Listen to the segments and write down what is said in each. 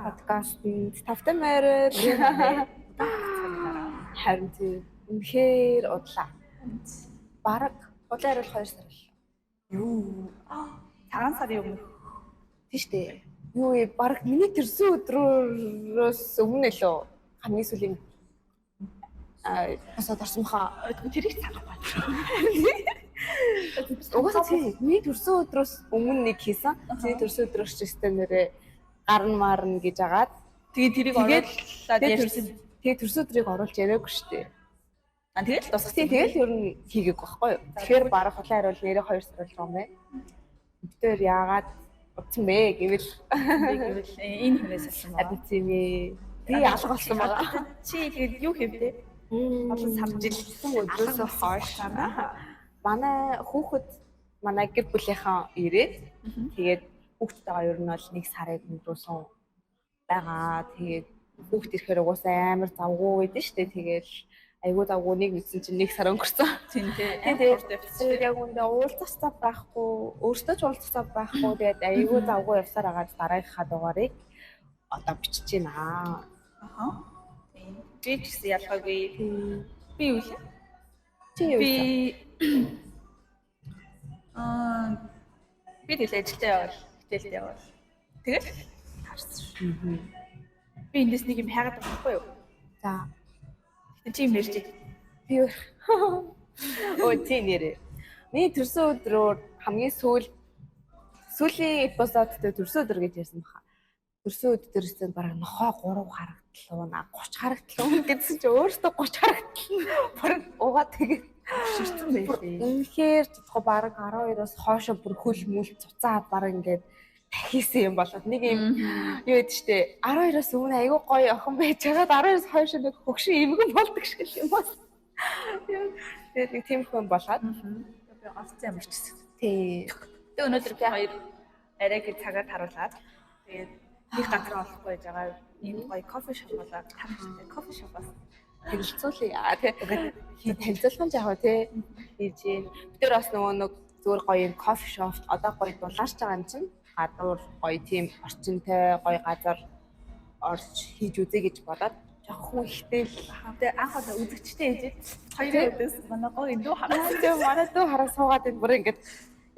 подкастэнд тавтай морил харин тийм үнэхээр удлаа. Бараг удлаа хариулах 2 сар боллоо. Юу? Цагаан сарын өмнө. Тийш дээ. Юу вэ? Бараг миний төрсөн өдрөөс өмнө лөө хамгийн сүүлийн босоод орсон баха. Тэр их цаг байна. Угаасаа тийм миний төрсөн өдрөөс өмнө нэг хийсэн. Миний төрсөн өдрөөс ч өстэй нэрээ гарна марна гэж агаад тэгээ тэрийг оруулаад ярьсан. Тэгээ төрсөн өдрийг оруулж яриаггүй шүү дээ. Тэгэл тусгасан. Тэгэл ер нь хийгээгүй байхгүй юу? Тэгэхээр барах улаан хариул нэрээ 2 сар болж байгаа юм байна. Бид яагаад утсан бэ гэвэл энэ хүнээс асуусан байна. Харин тийм ээ. Би алга болсон байгаа. Чи тэгээд юу хийвдээ? Олон самжилсан өдрөөс хойш манай хүүхэд манай гэр бүлийнхаа ирээд тэгээд хүүхдтэйгээ ер нь бол 1 сарыг өнгөрөөсөн байгаа. Тэгээд хүүхд ирэхээр угаасаа амар завгүй байдэн штэ. Тэгээд айгуу завгүй нэг мэдсэн чинь 1 сар өнгөрсөн. Тийм тий. Тэгээд яг үндэ уулзах цав байхгүй, өөртөө ч уулзах цав байхгүй. Тэгээд айгуу завгүй явсаар агаад дараагийнхаа дугаарыг одоо бичиж байна. Тийм. Би ч гэсэн ялгаагүй. Би юу л? Чи юу? Би тэгэл ажилдаа явал, хичээлдээ явал. Тэгэл харсан. Би эндээс нэг юм хайгаад байгаа байхгүй юу? За. Гэтэ чи юм ярьж. Би өө тий нэрээ. Миний төрсөн өдрөөр хамгийн сүүлийн эпизод дээр төрсөн өдөр гэж ярьсан баха. Төрсөн өдрөөс бараг нохоо 3 харагдлаа, 30 харагдлаа гэдсэн чи өөртөө 30 харагдлаа. Бараг угаа тэгээд ширсэн байлээ. Үнэхээр тодорхой бараг 12-оос хоошо бүр хөл мүл цуцаад бараг ингээд тахисан юм болоод нэг юм юу гэдэг штэ 12-оос өмнө айгүй гоё охин байж байгаад 12-оос хоошо нэг хөгшин эмгэн болдог шиг юм байна. Тэгээд нэг тийм хүн болоод би олцсон юм шиг. Тий. Тэгээд өнөөдөр би хоёр арай гэж цагаар харуулаад тэгээд их газар олохгүй байж байгаа ийм гоё кофе шоп болоод тамтай кофе шопоос танилцуулъя. Тэгээд танилцуулсан жаах тий хийж бид нар бас нэг зүгээр гоё юм кофе шопт одоо гоё дулаарч байгаа юм чинь гадуур гоё тийм орчинтай гоё газар орж хийж үзье гэж бодоод жоохон ихтэй тэгээ анх удаа үзэгчтэй ээжээ хоёрын өдөөс манай гоё дүү хараад тэгээ манай дүү хараа суугаад энэ бүр ингээд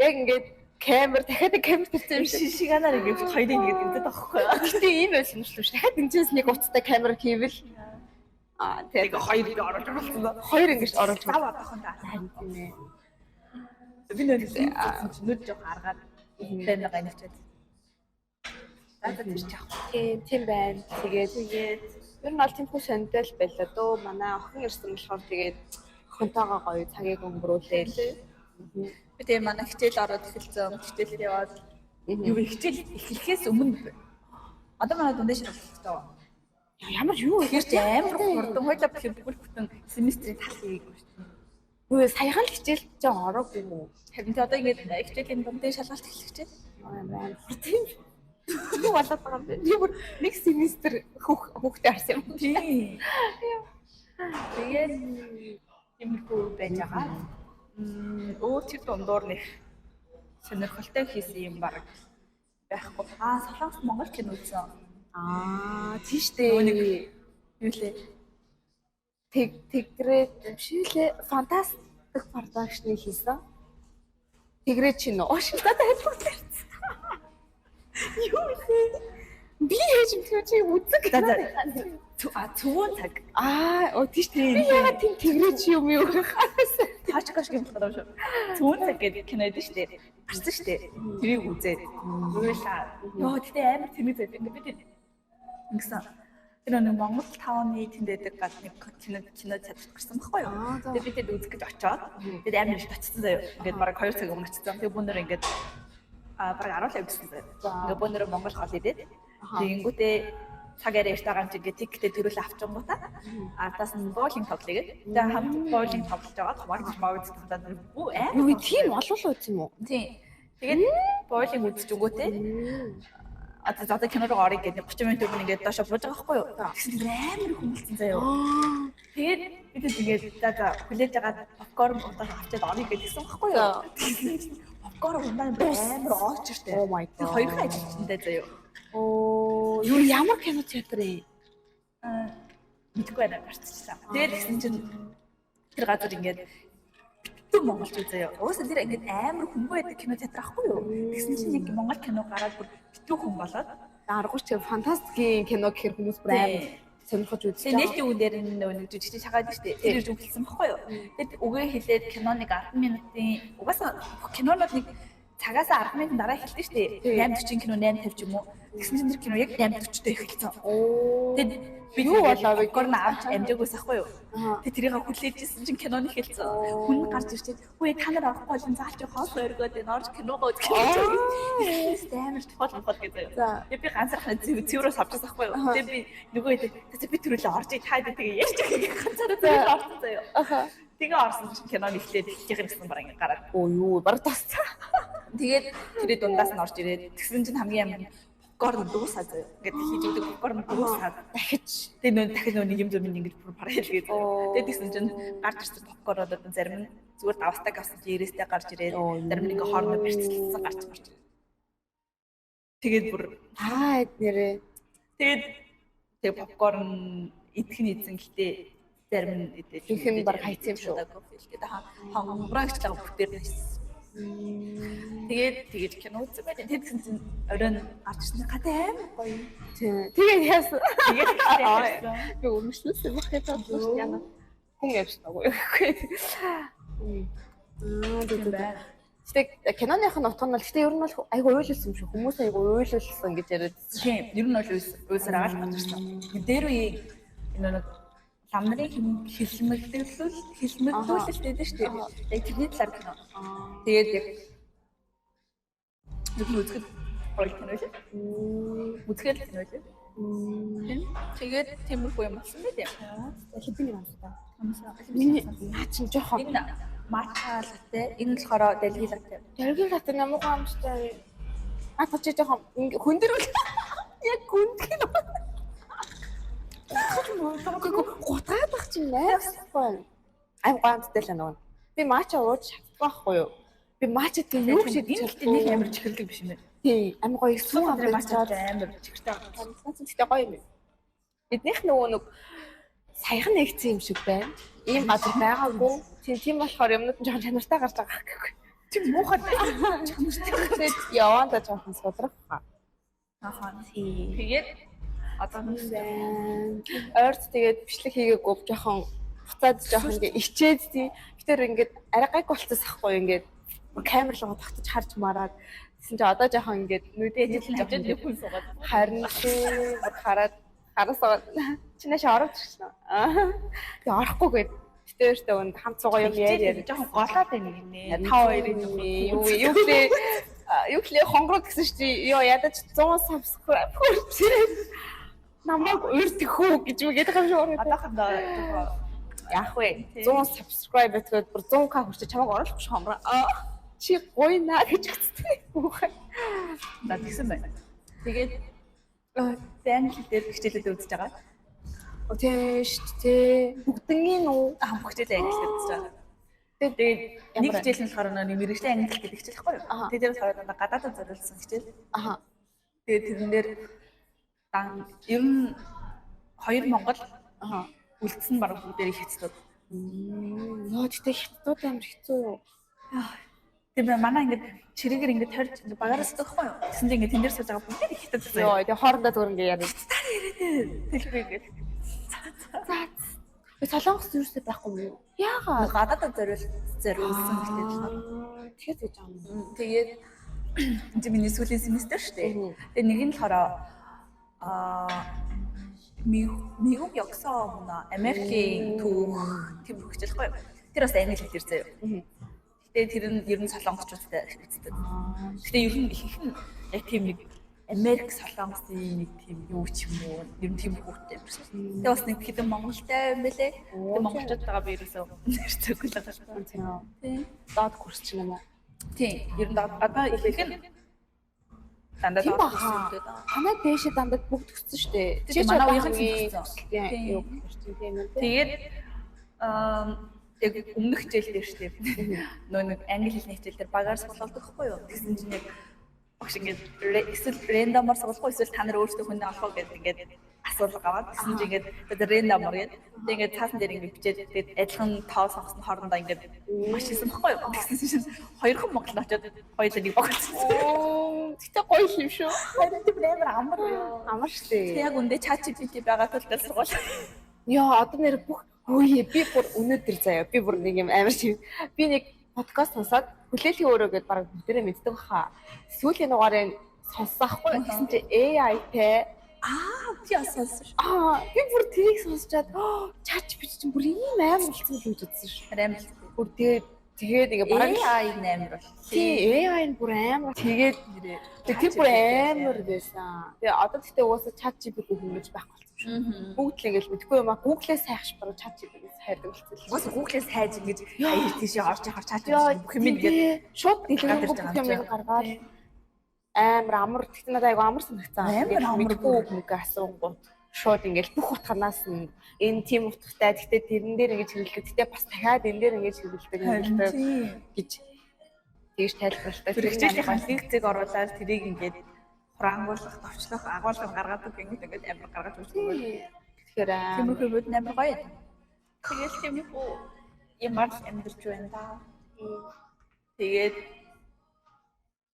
яг ингээд камер дахиад камер тавьсан юм шиг анаар ингээд хоёрын ингээд үзээд байгаа байхгүй. Гэтэ ийм байсан шүү дээ. Дахиад энэчээс нэг уцтай камер хийвэл тэгээ хоёр би оруулж болсон. Хоёр ингэж оруулж аваад ахын та харин тийм ээ. Би нэг нүд жоох аргаад бэнэ ганичаад. Тата тийч яах. Тийм байна. Тэгээд ер нь бол тиймхүү сондол байлаа дөө. Манай охин ирсэн болохоор тэгээд охинтойгоо гоё цагийг өнгөрүүлээ. Би тэгээ манай хичээл ороод эхэлсэн. Хичээл яваад юу хичээл эхлэхээс өмнө одоо манай дундаж шалгалтай. Ямар юу ихэрч амар хурдан хойлоо бүхэн семестрийн тал хийгээгүй шүү дээ. Үгүй саяхан л хичээл ч ороогүй юм уу? Харин тэ одоо ингээд хичээлийн дундын шалгалт эхлэх гэж байна. Хурдан юу болоод байгаа юм бэ? Би бүр нэг семестр хүүхдээ харсан юм. Тийм. Тэгээд юмгүй байж байгаа. Өөр чи дундуур нэг сонирхолтой хийсэн юм баг байхгүй. Солонгос Монгол кино үзсэн. Тийш дээ. Юу лээ? Тэгрээд шилээ фантастик продакшны хийсэн. Тэгрээд чи нөө шилдэ хэлбэрсэн. Юу вэ? Би яаж юм чи үзэг. Цүвэн цаг. Тийш дээ. Би яагаад тийм тэгрээд чи юм юу хахаас. Хачкаш гэмт гадаа шүү. Цүвэн цаг гэдэг кино дээ шүү дээ. Гарсан шүү дээ. Тэрийг үзээд. Уйлаа. Йоо тэгтээ амар тэмэг зайд ингээд бид ингэсэн. Тэр нэг Монгол 5-ны тэнд байдаг гад нэг кино цадд гарсан байхгүй юу? Тэгээд бид тэд үзэх гэж очоод бид амар их очсон заяа. Ингээд бараг 2 цаг өмнө очсон. Тэгээд бүүнээр ингээд бараг 10 лав гэсэн заяа. Ингээд бүүнээр Монгол хол идээд. Тэгэнгүүтээ цагаараа ярьж байгаа юм чи ингээд тиктэй төрөл авчингуудаа ардаас нь боулинг тоглоё. Тэгээд хамт боулинг тоглож байгаа. Марк маагц гэдэг бүү Юу тийм олол үз юм уу? Тийм. Тэгээд боулинг үзэж өгөөтэй. Одоо кино руу орё гэдэг 30 минут өмнө ингээд доошо бууж байгаа байхгүй юу? Тэгсэн чинь амар хүмүүлцэн заяа. Тэгээд бид тэгээд за хүлээж байгаа попкорн удаа авчаад орё гэдгийгсэн байхгүй юу? Попкорн удаа амар оочртэй. Oh my god. Хоёр ажилчтай заяа. Оо, юу ямар кино театр ээ? Мэдгүй байна гарцчихсан. Тэгээд тэгсэн чинь тэр газар ингээд битүү монголч үзээ. Уусаа тэр ингээд амар хөнгөө байдаг кино театр ахгүй юу? Тэгсэн чинь яг монгол кино гараад бүр битүү хүн болоод Аргач тийм фантастикийн кино гэхэр хүмүүс бүр амар сонирхож үзсэн. Тэгээ нээлтийн үн дээр нэг жүжигчтэй шагаад штэ. Тэр ирж үгэлсэн баггүй юу? Тэгэд үгээ хэлээд киноныг 10 минутын угаасаа кинонууд нэг цагаас 10 минутын дараа эхэлдэг штэ. 8:40 кино 8:50 ч юм уу. Тэгсэн чинь тэр кино яг 8:40-д эхэлсэн. Тэгэд би юу болоо попкорн авч амжаагүйс ахгүй юу? Тэг тэрийг хүлээжсэн чинь киноны эхэлсэн. Хүн гарч ирчээ. Үгүй та нар авахгүй бол заалч хоол өргөөд энэ орж киногоо үзэх гэж амар тохиолдол гэдэг. Тэг би ганцаархнаа цэврээс авчихсан ахгүй юу? Тэг би нөгөө хэд би төрөлөө орж таад тэгээ ярьж байгаа ганцаараа зэрэг орсон заяа. Тэгээ орсон чинь киноны эхлээд ихийнх нь гэсэн бараг ингэ гараад. Оо юу баг тасцаа. Тэгээд тэрий дундаас нь орж ирээд тэгсэн чинь хамгийн амар попкорн дуусаа заяа. Ингээд хийж өгдөг попкорн дуусаад дахиж тэг нөө дахиж нөө нэг юм зөв ингэж бүр параллелгээд. Тэгээд тэгсэн чинь гарч ирсэн попкорнууд зарим нь зүгээр давстаг авсан чи ирээстэй гарч ирээд зарим нь ингээ хоорондоо барьцлалсан гарч марч. Тэгээд бүр нэрээ. Тэгээд попкорн идэх нь эзэн гэхдээ зарим нь идэх. Их юм баг хайцсан юм шүү. Тэгээд хонгорогч таа бүтээр байсан. Тэгээд тэгэж кино үзсэн байх. Тэгсэн чинь оройн гарч ирсэн гадаа амар гоё. Тэгээд яасан. Тэгээд яасан. Би өмчлөсөн байх гэдэг нь яна. Хүн явсан уу гэхгүй. Тэгтээ киноных нь утга нь бол гэхдээ ер нь бол айгу уйлуулсан юм шиг. Хүмүүс айгу уйлуулсан гэж яриад. Тийм, ер нь бол уйлсаар агаал гарч ирсэн. Дээр үе энэ нэг ламнарын хэлмэгдүүлэлт гэдэг шүү дээ. Яг тэрний талаар кино. Тэгээд яг нэг үзэхэд гоё кино шүү. Үзэхэд кино шүү. Тэгээд тиймэрхүү юм болсон байх. Хэдэн юм байна? Миний наа чинь жоохон энэ матча латте, энэ болохоор дэлхий латте. Дэлхий латте намуугаа амжтай. Чи жоохон хүндэрвэл яг хүндгэн. Гутгаад бах чинь найрсахгүй. Гамттай л нөгөө. Би мача ууж чадахгүй юу? Би мача тийм юу гэж нэг амар чихэрлэг биш юм байна. Тий, амар гоё сүүн мача амар чихэртэй байгаа. Тэгтээ гоё юм. Биднийх нөгөө нэг саяхан нэгцсэн юм шиг байна. Ийм газар байгаагүй. Тийм болохоор юмнууд нь жоохон чанартай гарч байгаа гэхгүй. Чи муухай чанартай. Тэгээд яваанда жоохон содрох. Тэгээд одоо ойрт тэгээд бичлэг хийгээгүй жоохон буцаад жоохон ингээ ичээд тий. Гэтэр ингээд арай гайг болцсон ахгүй ингээд камер руу тогтож харж мараад тэгсэн чи одоо жоохон ингээд нүдээ хажууд нэг хүн суугаад харин тий хараад чинээш ороод ирсэн. Тэгээ орохгүйгээд гэтээртэй өнд хамт суугаа юм яа жоохон голоод байна гинэ. 5-2 юу клээ хонгороо гэсэн чи ёо ядаж 100 subscribe хүрчээ. Намайг урьдах хүү гэж үгээд байгаа юм шиг. Одоохондоо яах вэ? 100 subscribe гэдэг бүр 100k хүрчээ чамайг оруулахгүй шомроо. Чи гоё наа гэж хэвчээ. Үгүй. Наа тэгсэн байна. Тэгээд англи дээр хичээлүүд үзэж байгаа. Тийм шүү дээ. Бүгднгийн үү? Бүгдээ англи дээр үзэж байгаа. Тэгээд нэг хичээл нь болохоор нэг мэрэгжлийн англи гэдэг хичээл байхгүй юу? Тэгээд тэр болохоор гадаадд зориулсан хичээл. Тэгээд тэрэн дээр ер нь 2 Монгол үлдсэн баг бүгдээр их хэцүү. Тэгтээ хятадууд амар хэцүү юу? Тийм манай ингээд чирээгээр ингээд тойрч багаараас тахгүй юу? Тэгсэн чинь ингээд тэн дээр сууж байгаа бүгдээр их хэцүү заяа. Тэгээ хоорондоо зүгээр ингээд яриад. Хэлбэгээд. Солонгос юусээ байхгүй юу? Яагаад? Гадаадд зориулсан хичээл. Тэгээд гэж байгаа юм. Тэгээд энэ миний сүүлийн семестр шүү дээ. Тэгээд нэг нь болохоор 미국 역사 문화, Америкийн түүх тийм хөгжил гоё. Тэр бас англи хэлээр заяа. Гэтэ тэр нь ер нь солонгосчуудтай хэлцдэг. Гэтэ ер нь их нь яг тийм нэг Америк солонгосын нэг тийм юу ч юм уу, ер нь тийм хүүхдтэй юм шиг. Тэгээ бас нэг хэдэн монголтай юм бэлээ. Тэгээ монголчуудтайгаа би ерөөсөө нэрцэхгүй л байгаа. Тийм. Доод курс ч юм уу. Тийм. Ер нь одоо их нь дандаа таахгүй. Танай дэшээ дандаа бүгд төгссөн шүү дээ. Чи манай үеийн юу тийм үү. Тэгээд яг өмнөх хичээл дээр шүү дээ. Нөө нэг англи хэлний хичээл дээр багаар суулгадаг хгүй юу? Тэгсэн чинь яг багш ингээд эсвэл рандомор сургахгүй эсвэл та нар өөрсдөө хүнээ олох гэдэг ингээд асуулга аваад гэсэн чинь ингээд рандомор гэдэг. Тэгээд ингээд цаасан дээр ингээд бичээд тэгээд адилхан тоо сонгосон хоорондоо ингээд маш хийсэн баггүй юу? Тэгсэн чинь хоёрхан Монгол очоод хоёулаа нэг багцсан. Гэтэ гоё юм шүү. Харин тийм амар амар юу? Амар штэ. Яг үндэ ChatGPT байгаа тул сургууль. Яа, одоо нэр бүх өөе би бүр өнөөдөр заяа. Би бүр нэг юм амар шиг. Би нэг подкаст сонсоод хүлээлгийн өөрөө гэдээ бараг бүгдээрээ мэддэг хаа. Сүүлийн дугаарыг сонссаахгүй. Тэгсэн чи AI-тэй Би асуусан шүү. би бүр тэрийг сонсчаад ChatGPT чинь бүр ийм амар болсон л гэж үзсэн шүү. Амар. Бүр тэгээд ингээ бараг AI амар бол. тий AI нь бүр амар тэгээд тэр бүр амар байсан. Тэгээ одоо тэгтээ угаасаа ChatGPT хэмжиж байхгүй болсон шүү. Бүгд л ингээл мэдгүй юм аа Google-ээс хайхш баруун ChatGPT-ээс хайрдаг болсон. Угаасаа Google-ээс хайж ингэж аяа тийшээ орж явах ChatGPT бүх юм ингээд шууд дэлгэрэнгүй бүх юм гаргаад амар амар тэгтээ надад айгу амар санагцсан. Амар амар мэдгүй үг асуунгууд шууд ингээл бүх утганаас нь энэ тийм утгатай тэгтээ тэрэн дээр ингэж хэрэглэдэг. Тэгтээ бас дахиад энэ дээр ингэж хэрэглэдэг гэж тэгж тайлбарлалтай. Тэр хичээлийн лекцийг оруулаад тэрийг ингээд хурангуулах, товчлох, агуулгын гаргадаг ингээд амар гаргаж үздэг. Тэгэхээр тиймэрхүү бод амар гоё. Тэгэл тиймэрхүү ямар л амьдэрч байна да. Тэгээд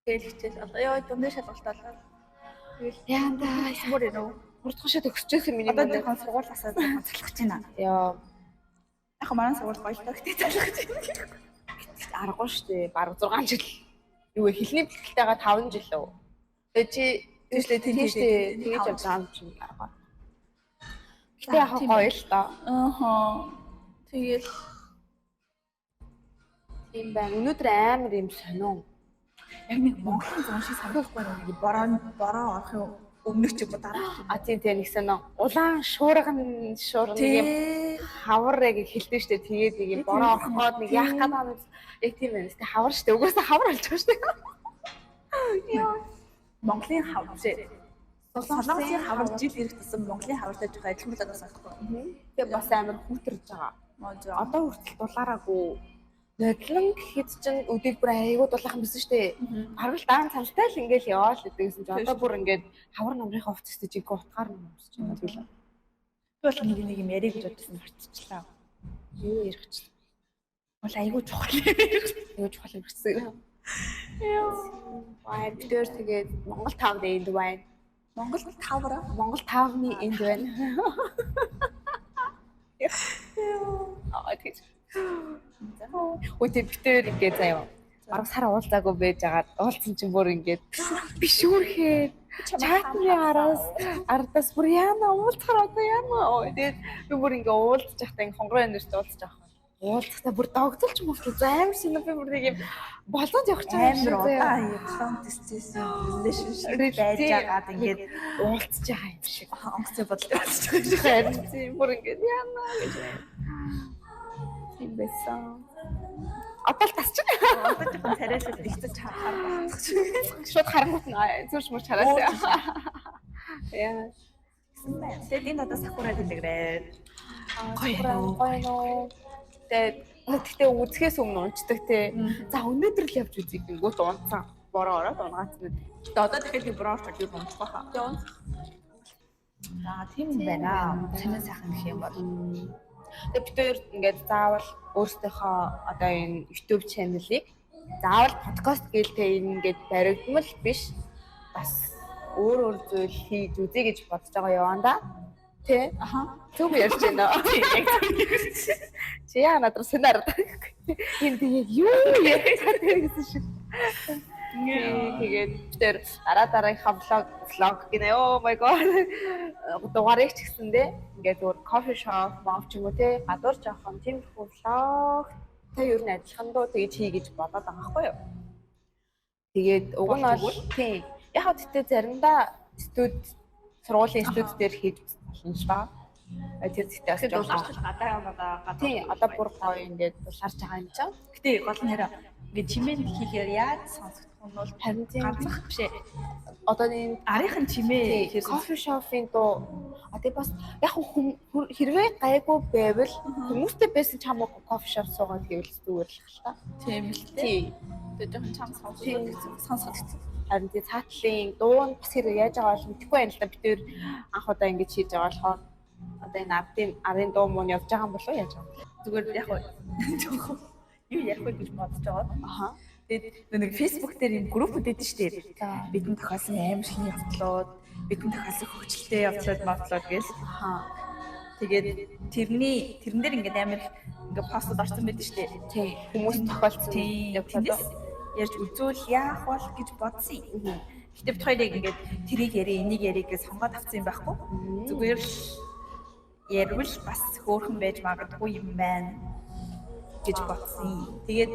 хичээл одоо яа дундаа шалгалтаа. Тэгэл яанда бүр юу урдгашаа төгсчихсэн миний одоо тэр сургуулиасаа цалгах гэж байна. Яа Яг манай сургууль гоё л тэгтээ цалгах гэж байна. аргагүй шүү дээ. Бараг 6 жил. Юу хэлний бэлтгэлтэйгээ 5 жил үү. Тэгээ чи тийшлээ тэгэж тэгэж авсан юм чинь аргагүй. Гэтэ яг гоё л та. Тэгэл Тийм байна. Өнөөдөр амар юм сонио. яг нэг Монголын зам шиг санагдахгүй нэг бороо орох юм өмнөх ч юм уу дараа. Тийм нэг сонио. Улаан шуурган юм хавар яг хэлдэг шүү дээ. Тэгээд нэг юм бороо орох гээд нэг яах гээд байгаа юм. Яг тийм байна. Тэ хавар шүү дээ. Угаасаа хавар болж байгаа шүү дээ. Яа. Монголын хавар шүү. Солонгосын хавар жил ирэх тусам Монголын хавартай жоохон адилхан л байгаа санагдахгүй. Тэгээ бас амар хүүтэрж байгаа. Одоо хүртэл дулаараагүй. Нодлон гэхэд чинь өдөрт бүр айгуу дулаахан байсан шүү дээ. Бараг л даан цалтай л ингээл яваал гэдэгсэн чинь одоо бүр ингээд хавар намрынхаа хувцастай жиг утгаар нь өмсөж байна тийм. Би бол нэг юм ярих гэж бодсон марцчихлаа. Юу ярих гэж. Бол айгуу чухал. Айгуу чухал гэсэн. Яа. Вай битэр тэгээд Монгол 5-д энд байна. Монгол 5-аа. Монгол 5-ны энд байна. Тэгэж. Үгүй битэр ингээд заяа. Бараг сар уулзаагүй байж агаад уулзсан чинь бүр ингээд бишүүрхээ чатны ардаас бүр яана уулзахаараагүй яана. Тэгээд би бүр ингээд уулзж байхдаа ингээд хонгороо нэртэй уулзж байгаа. Уулзахтаа бүр догцолч мөсөл амар шинэ би бүр нэг юм болоод явах чинь амар удаа long distance relationship байж байгаад ингээд уулзж байгаа юм шиг онгоцтой бодлоо уулзж байгаа. Тийм бүр ингээд яана гэж юм байсан. Одоо л тасч байна. Одоо жоохон царайсаа ихсэж харахаар болчих шиг. Шууд харангуут нь зүрш мөр чараас. Яа. Тэгээд энэ одоо сакура дэлгэрээ. Гоё. Тэгтээ үзэхээс өмнө унцдаг те. За өнөөдөр л явж үзье гингүүт унцсан. Бороо ороод унгацсан. Одоо тэгэхээр бороо орж юу унцах баха. За тийм юм байна. Цэнэ сайхан гэх юм бол. Тэгээд бид хоёр ингээд заавал өөрсдийнхөө одоо энэ YouTube channel-ыг заавал подкаст гэлтэй ингээд баригдмал биш. Бас өөр зүйл хийж үзье гэж бодож байгаа яванда. Тэ? Зүг ярьж байна. Чи яа надад сценар. Энд яг юу ярьж байгаа гэсэн шиг. Тэгээд тэр дараагийнхаа vlog гинэ. Oh my god. Дугаарыг ч гэсэндээ ингээд өөр coffee shop мав ч юм уу те гадуур жоохон тиймэрхүү vlog та ер нь адилхан доо тэгж хий гэж бодоод байгаа байхгүй юу. Тэгээд уг нь бол тийм. Яг тэгтээ заримдаа сургуулийн студ дээр хийж болно л доо. Тэр зэгтээ бас жоохон гадаа тийм одоо бүр гоё ингээд дулаарч байгаа юм чинь. Гэтэ гол нь хараа Ингээд чимээ хийхээр яаж сонсогдох нь бол харин тийм ганцхан биш ээ. одоо энэ Арийнхын чимээ тэгэхээр кофе шопын дуу одоо бас яг хэрвээ гайгүй байвал хүмүүстэй байсан ч хамаагүй кофе шоп суугаад гэвэл зүгээр л хэл та. тийм л Тий. дээ. Жоохон чам сонсогдсон. Харин тий цаатлын дуу нь бас хэрэг яаж байгаа бол мэдэхгүй байна л да. Бид нэр анх удаа ингэж хийж байгаа болохоор одоо энэ арын дуу муу нь явж байгаа юм болов уу яаж байгаа юм. Зүгээр яг жоохон юу ярих вэ гэж бодож байгаа. Аха. Тэгээд нэг Facebook дээр юм группүүд эдэн штэ. За. Бидний тохиолсон аим шиг явдлууд, бидний тохиолсон хөгжилтэй явдлууд гээл. Аха. Тэгээд тэрэн дээр ингээд амар ингээд постод орсон байдаг штэ. Тий. Хүмүүс тохиолдсон явдлууд ярьж үзүүл яах бол гэж бодсон юм. Гэтэ бид хоёрыг ингээд тэрийг яри, энийг яри гэж сонгоод авсан юм байхгүй. Зүгээр л ярил бас хөөрхөн байж магадгүй юм байна гэж бодсон. Тэгээд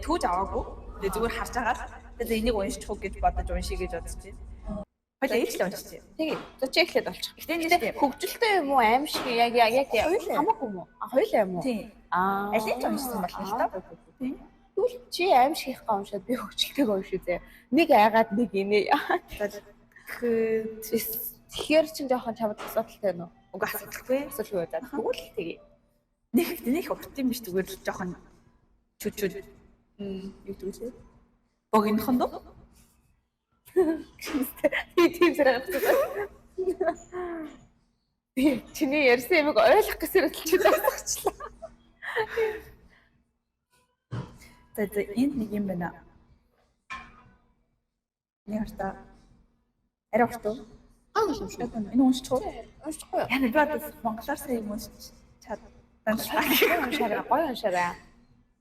түүж аваагүй. Тэгээд зүгээр харж байгаа л тэгээд энийг уншчих уу гэж бодож уншия гэж бодож байна. Хоёул ээжлээ уншчих. Тэгээ. За чи эхлээд болчих. Гэтэ хөгжилтэй юм уу аим шиг яг хамаагүй юм уу? Хоёулаа юм уу? Тийм. Аль нь уншсан болно л доо. Тийм. Тэгвэл чи аим шиг их уншаад би хөгжилтэйг уншиж зэ. Нэг айгаад нэг инээ. Тэгэхээр чи жоохон чамд асуудалтай байна уу? Уг асуудалгүй. Асуудалгүй байна. Тэгвэл тэгээ. Нэг урт юм биш зүгээр л жоохон чүчүүд юу гэдэг вэ? Богинохон доо. Тийм зэрэг авчихсан. Чиний ярьсан юмыг ойлгох гэсээр чи дуусгачлаа. За энд нэг юм байна. Нэг хартаа арай урт уу? Энэ уншчих уу? Уншихгүй юу? Яг надад монголоор сайн юм уншиж чадсан. Гоё уншаарай.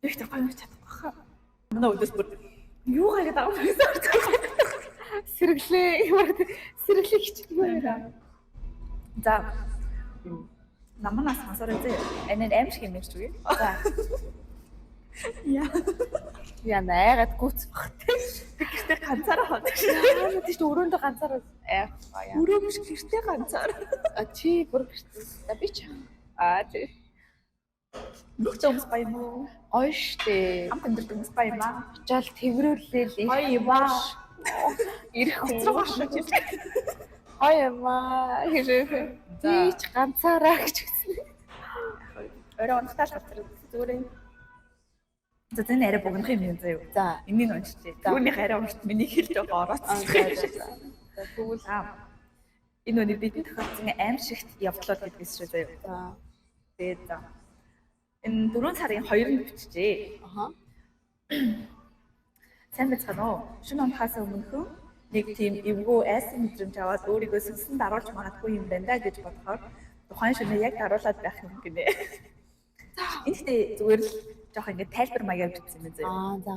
Ихтэй гоё уншиж чадахгүй. Манай өдөөс бүр юу гараад байгаа юм бэ? Сэргэлээ хичээдэг юм. За. Наманаас хасараа зэ. Энэ аим шиг юм шүү дээ. За. Яа найгаад гүц багтай. Гэртээ ганцаараа хаадаг. Яа тийш өрөөндөө ганцаараа айх гоё. Өрөө биш гэртээ ганцаар. Чи бүр гэртээ. Би ч. Тий. Нүх зөмс гоё юм уу? Гоё штэ. Ам тэмдэг зөмс гоё юм аа. Очаал тэрвэрлээл их. Гоё юм аа. Ирэх Хоцроо гашгүй. Гоё юм аа. Хэрэг. Би ч ганцаараа гэж хэлсэн. Орой унахтаа шалтгаан зүгээр. За энэ арай богино юм юм заяа. За. Энийг уншчихъя. Түүнийх арай урт миний хэлж байгаа орооцсон. За тэгвэл энэ үний бидний тохиолдсон аим шигт явдлууд гэдгээс шүү заяа. за. Тэгээд за. Энэ 4 сарын 2-нд биччихээ. Аха. Сайн байцгаана уу? Шинэ унахаас өмнөхөн нэг тийм эвгүй айсан мэдрэмж аваад өөрийгөө сүнсэнд даруулж магадгүй юм байна да гэж бодохоор тухайн шинэ яг даруулаад байх юм гинэ. Энэхдээ зүгээр л жоох ингээд тайлбар маягаар бичсэн юм заяа. За.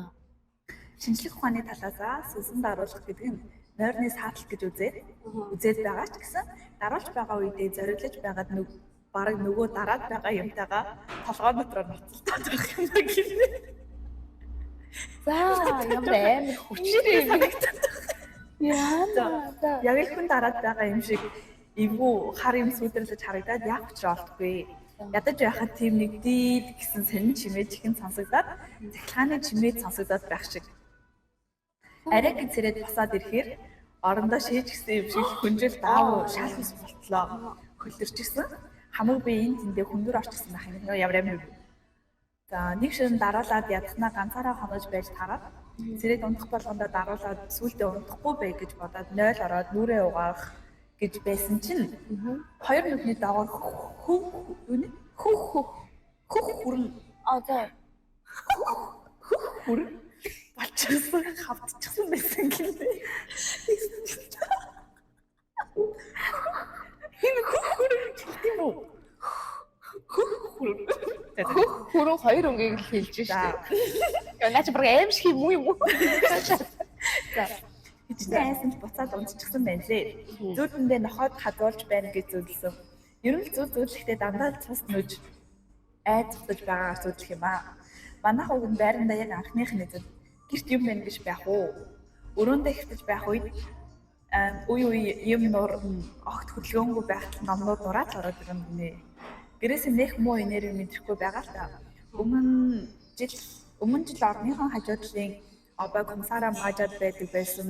Шинжлэх ухааны талаасаа сүнсэнд даруулах гэдэг нь нойрны саатлал гэж үзээд байгаа ч гэсэн даруулж байгаа үедээ зориглож байгаад бараг нөгөө дараад байгаа юмтайгаа толгой дотроо ноцолтоод байх юм гинэ. За ямар амар хүчтэй юм. Яа. Яг л хүн дараад байгаа юм шиг эвгүй хар юм сүдрэрлэж харагдаад яг учраа олдгүй. Ядаж байхад тийм нэг дийд гэсэн сонин чимээ чихэн сонсогдоод цахилгааны чимээ сонсогдоод байх шиг. Арай гэж зэрэг босоод ирэхээр орондоо шээж гисэн юм шиг хүнжил даав шал ус болтлоо. Хөлдөрчихсэн. Хамаг би энэ тэндээ хүндөр орчихсан байх юм. Ямар юм. За нэг ширэн дараалаад ядснаа ганцаараа хонож байж тараад зэрэг унтах болгондоо даруулаад сүултээ унтахгүй бай гэж бодоод 0 ороод нүрээ угаах гэж байсан чинь хоёр нүдний доогоор хөх хүрэн За. хүрэн болчихсон хавдчихсан байсан гинэ. Энэ хөх хүрэн гэдэг юм уу? Хүрэн хоёр өнгийг л хэлж штэ. Наач бүр аим шиг юм уу? За. Эцэг айсан ч буцаад унтчихсан байна лээ. Зүудэндээ нохоод хадуулж байна гэж зөвлөсөн. Ер нь зөвлөхдөө дандаа цус нүж айцгаж байгаагаар зөвлөх юм аа. Манайх уг нь байрандаа яг анхных нь эзэн гэрт юм байна гэж байх уу? Өрөөндөө хэвтэж байх үед үе юм нуур огт хөдөлгөөнгүй байхад номнууд нураад ороод ирнэ гинэ. Гэрээс нэх муу энерги мэдрэхгүй байгаа л та. Өмнө жил Өмнө жил орныхон хажуудлын обой комиссараа маажаад байдаг байсан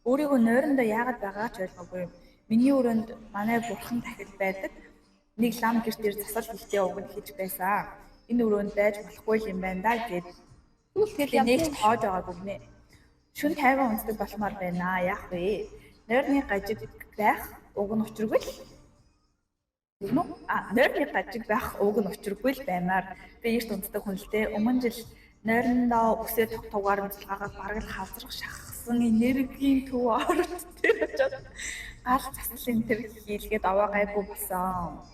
өөрийгөө нойрондоо яагаад байгаа ч ойлгоогүй. Миний өрөөнд манай бурхан дахид байдаг. Нэг лам гэрт дээр засал хийхдээ өгнө хийж байсан. Энэ өрөөнд байж болохгүй юм байна да гэд. Тэгэл нэг тоож байгаагүй гинэ. Шүн тайван унтдаг болмоор байна. Яах вэ? Нойрны гажиг байх уг нь учиргүй л. Нойрны гажиг байх уг нь учиргүй л баймаар би эрт унтдаг хүн л дээ. Өмнө жил нойрондоо үсээ тогтуугаар цалгаагаа бараг л хавзрах шахсан энергийн төв орд тэр очоод гал заслын тэр хийлгээд аваа гайгүй болсон.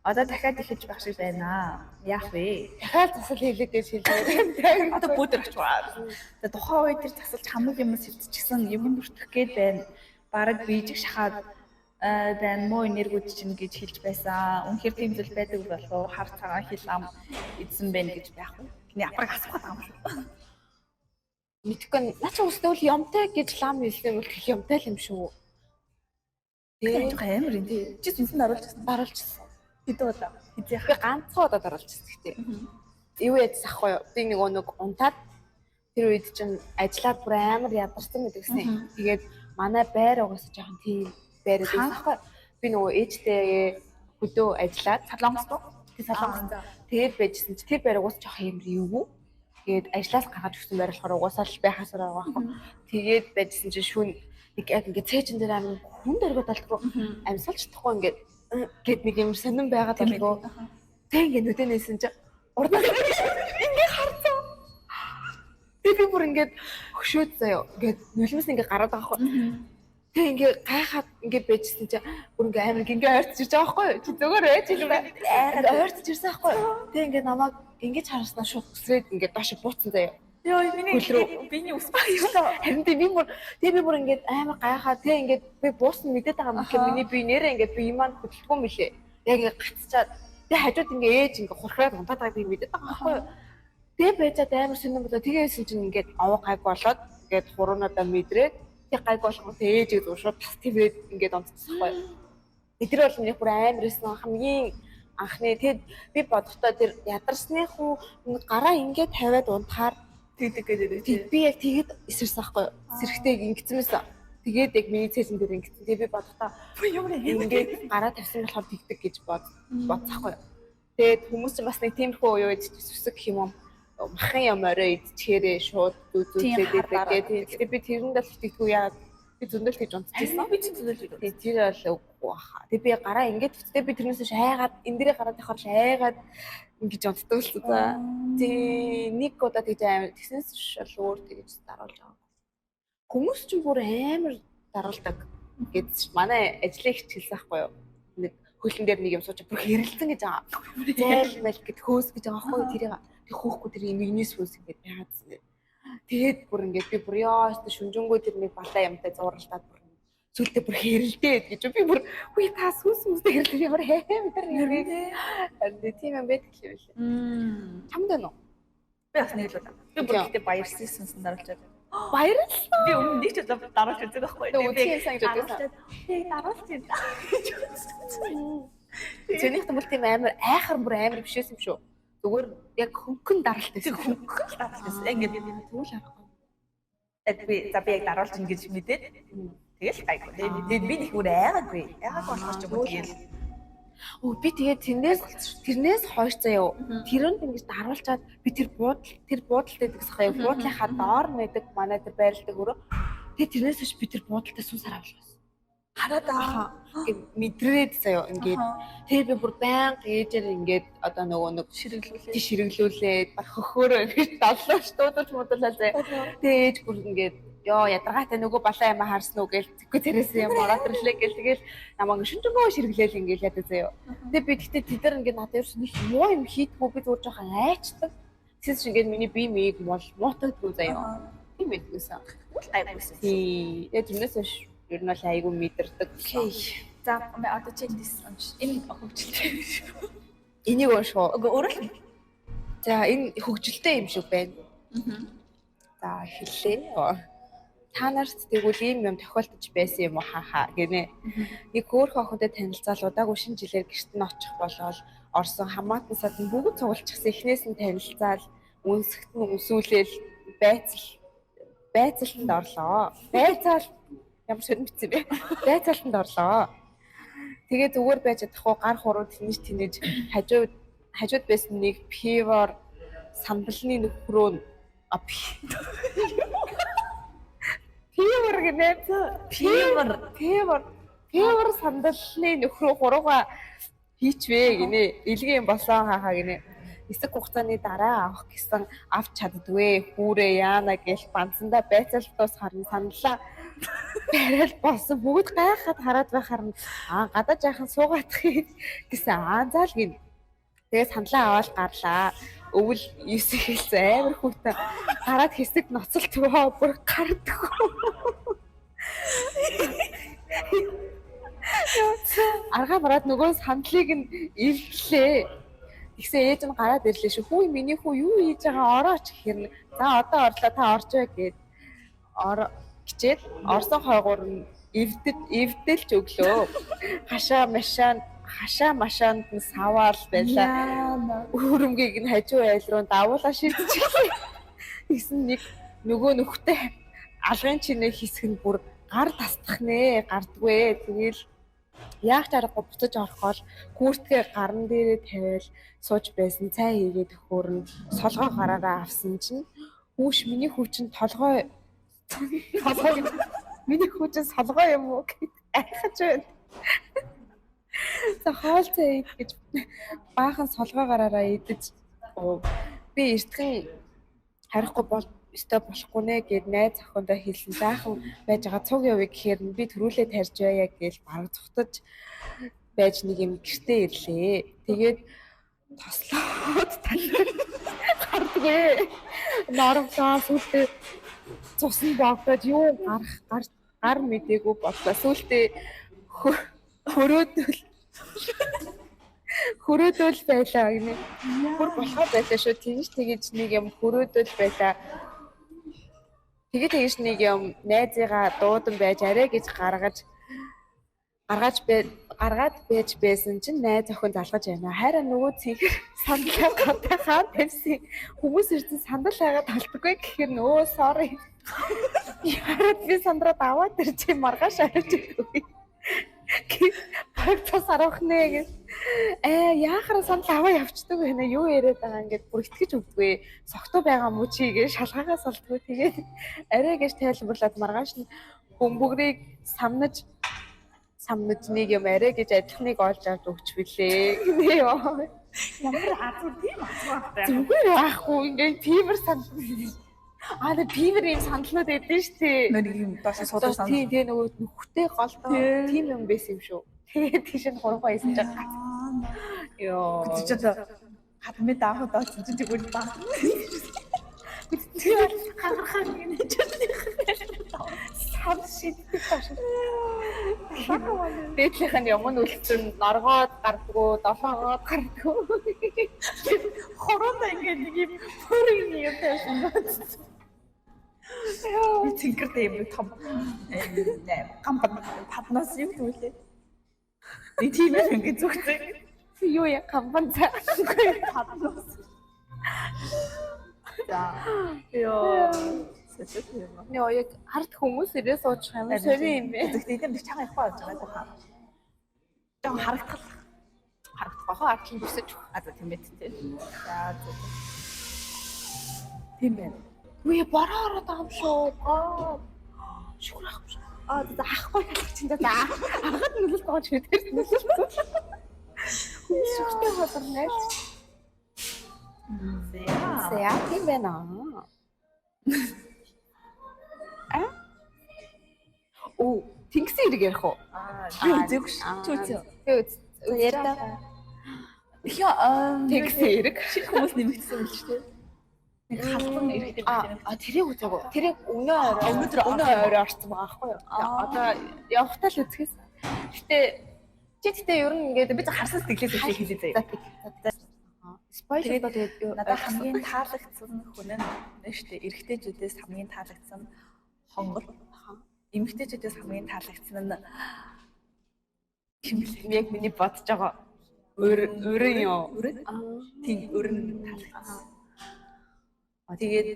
Одоо дахиад ихэж байх шиг байна. Яах вэ? Дахиад засал хийлээ гэж хэлээ. Одоо бүдэр очваа. Тэгээ тухайн үед тэр засалж хамаг юм сэвтчихсэн юм бүртгэх гээд байна. Бараг бийжиг шахаад байна муу энергүүд чинь гэж хэлж байсан. Үнэхээр тийм зүйл байдаг болов уу? Хар цагаан хил ам эзэн байна гэж байх уу? Тэний апраг асуух байгаа юм шүү. Мэдхгүй наа чи өстөл юмтай гэж лам хэлсэн бол их юмтай л юм шүү. Тэгээ амар энэ чи зүнсэн Даруулчихсан. хэдэн удаа Би ганцхан удаа даруулчихсан гэхдээ. Юу яадсан ахгүй юу? Би нэг унтаад тэр үед чинь ажиллаад бүр амар ядарсан гэдэгсэн. Тэгээд манай байр угаасаа жоохон тийм байр байсан ахгүй. Би нөгөө ээжтэй хөдөө ажиллаад Солонгост тэгээд байжсэн чи тэр байр угаасаа жоохон юм эвгүй. Тэгээд ажлаас гаргаж өгсөн байр болохоор угаасаа л байхасаар байгаа байхгүй. Тэгээд байжсэн чи шүүн нэг яг ингээд цээжин дээр амин хүн дөргөд алдгүй амьсгалж чадахгүй ингээд гэд нэг юм сонирн байгаад болов. Тэг ингээд нүдэнээсэн чи урдаа ингээд харцаа. Би бүр ингээд хөшөөд заяа. Ингээд нулимс ингээд гараад байгаа байхгүй. Тэг ингээд гайхаад ингээд байжсэн чи бүр ингээд амар ингээд ойртож ирж байгаа байхгүй. Чи зүгээр байж юм байна. Ойртож ирсэн байхгүй. Тэг ингээд намайг ингэж хараснаа шууд өсрээд ингээд доош бууцсан заяа. Йоо миний ус баярлаа. Харин би бүр ингээд амар гайхаа тэг ингээд би буусна мэдээд байгаа юм хэрэг миний би нэрээ ингээд би юмаа хөдөлгөө мөлий. Яг ингээд гацчаад тэг хажууд ингээд ээж ингээд хурхраад унтаад байгааг би мэдээд байгаа байхгүй юу. Тэг байжаад амар сонирн болоо тэгээсэн чинь ингээд аваа гайг болоод ингээд хуруунуудаа мэдрээд тэг гайг болгоо тэг ээжээ зуршууд тас твээд ингээд онцсон байхгүй юу. Эдгээр бол миний бүр амар исэн хамгийн анхны тэгэд би бодохдоо тэр ядарсны хүү гараа ингээд тавиад унтахаар тэгдэг гэдэг. Би яг тэгээд эсэрсэн байхгүй юу? Сэрхтэйг ингэсэн мэсэн. Тэгээд яг миний цэжин дээр ингэсэн. Тэгээд би бодохдоо ямар ингээд гараа тавьсан болохоор тэгдэг гэж бодсохгүй юу? Тэгээд хүмүүс ч бас нэг тиймэрхүү уу үед зүсэг гэх юм уу? Махан юм орой идчихээрээ шууд дүүдүүлээд тэгээд би тэрэнд л итгэдэггүй яа. Би зөндөл гэж унтчихсан. Би ч зөндөл гэж. Тэгээд тэр бол үгүй баха. Тэгээд би гараа ингээд тэгтээ би тэрнээс шайгаад энэ дээрээ гараад явахаар шайгаад ингэж унтдаг л за. Тий нэг удаа тэгж амар тэгсэнс шал өөр тэгж даруулж байгаа. Хүмүүс ч бүр амар даруулдаг гэж манай ажлын ихч хэлсэн байхгүй юу? Нэг хөлн дээр нэг юм сууж бүр хэрэлцэн гэж байгаа. Зайл мэл гэд хөөс гэж байгаа байхгүй юу? Тэрийг тэг хөөхгүй тэр имигнес хөөс ингэж байгаадсан. Тэгээд бүр ингээд би бүр яа шүнжэнгөө тэр нэг балаа юмтай зууралтаад бүр сүлдээ бүр хэрэлдээд гэж би бүр үе та сүнстэй хэрэлдээ ямар амар нэрээ. Тийм юм байдаг юм лээ. Чамд байна уу? Би бас нэг л удаа. Би бүр ихтэй баярсан сүнсэн даруулж байгаа. Баярлалаа. Би өмнө нэг ч удаа даруулж үздэг байхгүй. Тэгээ сайн гэж бодсон. Тэгээ даруулж үзсэн. Зэнийх юм бол тийм амар айхар бүр амар биш юм шүү. Зүгээр яг хөнгөн даралт байсан. Хөнгөн даруулж үзсэн. Ингээд тэгвэл харахгүй. би яг даруулж ин гэж мэдээд тэгэл гайгүй. Тэгээд би нэг бүр айгаагүй. Айгааг болохоор ч юм уу тэгэл. Би тэгээд тэрнээс хойш заяа. Тэрэнд ингэж даруулчаад би тэр буудалтай гэдэгс хаяа. Буудлынхаа доор нэдэг манай тэр байралдаг өрөө. Тэгээд тэрнээс хойш би тэр буудалтай сүнс хараалгасан. Хараад аа. Ингээд мэдрээд заяа ингээд. Тэгээд би бүр баян ээжээр ингээд одоо нөгөө нэг ширэглүүлээд баг хөхөөрөө ингэж давлаач дуудаж модуулаад заяа. Тэгээд ээж бүр ингээд ёо ядаргаатай нөгөө балаа юм харсан уу гээл зэхгүй тэрээс юм ороотлээ гээл тэгэл намайг шүнжэнгөө ширглээл ингээл ядаа заяа. Тэгээ би тэгтээ тэдэр ингээд надад ерөөс нэг муу юм хийдгүү би зүгээр жоохон айчдаг. Тэс шиг ингээд миний бие мийг муутагдгүй заяа. Тийм байдгүйсэн. Гайгүйсэн. Тэгээ тэрнээс ер нь бол айгүй мэдэрдэг. За одоо чи энэ хөгжилтэй шүү. Энийг уншуу. Өөрөө л. За энэ хөгжилтэй юм шиг байна. За хэллээ. Та нарт тэгвэл ийм юм тохиолдож байсан юм уу хаа гинэ. Нэг хөөрхөн охинтой танилцаал удаагүй шинэ жилээр гэрт нь очих болоод орсон хамаатан садан бүгд цугулчихсан эхнээс нь танилцаал үнсэгт нь үсүүлээл байцаалтанд орлоо. Байцаал ямар ширэн битсэн бэ? Байцаалтанд орлоо. Тэгээ зүгээр байж чадахгүй гар хуруу тэнэж хажууд байсан нэг пивор сандалны нөхрөө пивор гэнэ. Пивор сандалны нөхрөө хурууга хийчвэ гинэ. Илгийн болсон хахаа гинэ. Эсэг хугацааны дараа авах гэсэн авч чаддгүй хүүрээ яана гэж банцандаа байцаалтаас харна саналаа барайл болсон бүгд гайхаад хараад байхаар нь гадаа жаахан суугаадах гэсэн заал гин. Тэгээд саналаа аваад гарлаа. Өвөл 9 хэлс амар хүүтэй гараад хэсэг ноцолт бүр гардаггүй. Аргаа бараад нөгөө сандлыг нь ивлээ. Тэгсэн ээж нь гараад ирлээ шүү. Хүү миний хүү юу хийж байгаа орооч гэхээр за одоо орлоо та орж бай гэд гिचээд орсон хойгоор нь эвдэлж өглөө. Хашаа машаанд нь саваал байлаа. Өрөмгийг нь хажуу айл руу давуулаа шийдчихлээ. Тэгсэн нэг нөгөө нөхдөд алгын чинээ хийсэх нь бүр гар тасдах нэ гардгүй. Тэгээл яах чаргагүй буцаж орохоор гүртгээ гарн дээрээ тавиал сууж байсан цай хийгээд өгөхөр нь солгоо гараараа авсан чинь хүүш миний хүү чинь толгой миний хүү чинь солгоо юм уу гэж айхаж байна. За хоол цай гэж баахан солгоо гараараа идэж би эртхэн харихгүй бол өстой болохгүй нэ гэд найз охиндоо хэлсэн. Заахан байж байгаа цуг явъя гэхээр би төрүүлээ тарьж байя гэж бараг цухтаж байж нэг юм гэртээ ирлээ. Тэгээд тослоод гардгүй. Норвлоо сүлдээ цусан богдоод юу гар мэдээгүй боллоо. Сүлдээ хөрөөдөл байлаа гинэ. Бүр болохоо байлаа шүү. Тэгж нэг юм хөрөөдөл байлаа. Тэгээд нэг юм найзыгаа дуудан байж арай гэж гаргаад байж байсан чинь найз охин залгаж байна. Хайраа нөгөө цэнхэр сандал гадаа хаан тавьсан. Хүмүүс ирсэн сандал хагаад талдаггүй гэхээр нөө sorry. Яраад би сандраад аваад ирчихээ маргааш авч өгөө. Багтаас арах нэ гэж. Яахаар сандал аваа явчихдаг байна. Юу яриад байгаа ингээд бүр итгэж өгдөггүй. Согтуу байгаа мүү чи гэж шалгаагаа салдгүй. Тэгээд арай гэж тайлбарлаад маргааш нь бөмбөгрийг самнаж нэг юм арай гэж адилхныг олж авч өгч билээ. Гинэ ёо. Ямар азар тийм азартай. Зүгээр яахгүй ингээд пивер сандал. Нэ пивер юм сандлууд байдсан шүү дээ. Нэг юм доошо суудаг сандал. Тийм нөгөө нүхтэй голдоо тийм юм байсан юм шүү. Тэгээд тийш нь хургуу хийсэн жаа. Ёо. Чи ч хадмын даахад очиж тэгвэл баг. Тэр хагархаа гинэ ч сав шиддэг тааш. Дээдлийнх нь юмн үлдсэн норгоод гардггүй, долоогоод гардггүй. Хорондоо ингээд нэг юм бүрийн юм байсан. Би цэнхэртэй юм том гамбар паднаас юм түлээ. Би тийм ингээд зүгтээ. Юу яа гамбан цаа. Паднаас. За. Яа яг ард хүмүүс ирээ сууж амар сони юм бэ. Тэгтээ энд чагаа явах байж байгаа даа. Жог харагдах Хаа ард нь бүсэж. за тийм ээ тийм. За тийм байна. Үе бараа ороод байгаа юм шүү. Шүгэр ах юм шүү. За ахгүй хэлчихсэн за. Аргад нүлэлт гоож хэвээр нүлэлт. Шүгэртэй хоолорноо. Зя тийм байна. Тэнгисийн хэрэг ярих уу? Зүгш. Яриа. Тэнгисийн хэрэг. Шиг хүмүүс нэмэгдсэн юм шүү дээ. Нэг халуун ирэхтэй байна. Тэрийг үзээгөө. Тэрийг өнөөдөр орсон байгаа байхгүй юу? Одоо явахтаа л үзэхээс. Гэтэ ер нь ингээд би харсан сэтгэлээс хэлээ заяа. Спойлер ба тэгээд надад хамгийн таалагдсан хүн нь нэштэй эрэгтэйчүүдээс хамгийн таалагдсан хонгор. Эмэгтэйчүүдээс хамгийн таалагдсан нь яг миний бодож байгаа. Өрөн ёо. Өрөө. Тийм өрн таалагдсан. Тэгээд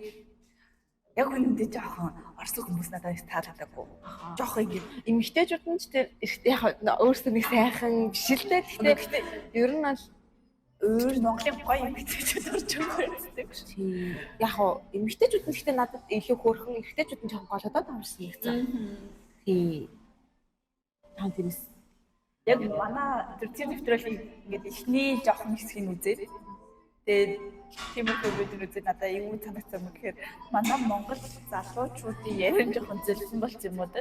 яг үнэндээ жоохон орсон хүмүүс надад их таалагдаагүй. Жоохон ингэ Эмэгтэйчүүд нь ч тэр яг өөрсдөө нэг сайхан биш л дээ. Гэхдээ ер нь бол өөр Монголын гоё эмэгтэйчүүд орж байгаа юм шиг. тийм яг эмэгтэйчүүд нь гэхдээ надад илүү хөөрхөн эмэгтэйчүүд нь жоохон голодоод амарсан юм гэсэн. Тийм. Тань тэрс Яг манай тэр нэвтрүүлгийг ингээд ихний жоохон хэсгийг үзээд тэгээд тиймэрхүү видео үзээд надад юу санагдсан юм гэхээр манай Монгол залуучуудын ярин жоохон зэлсэн болсон юм уу даа.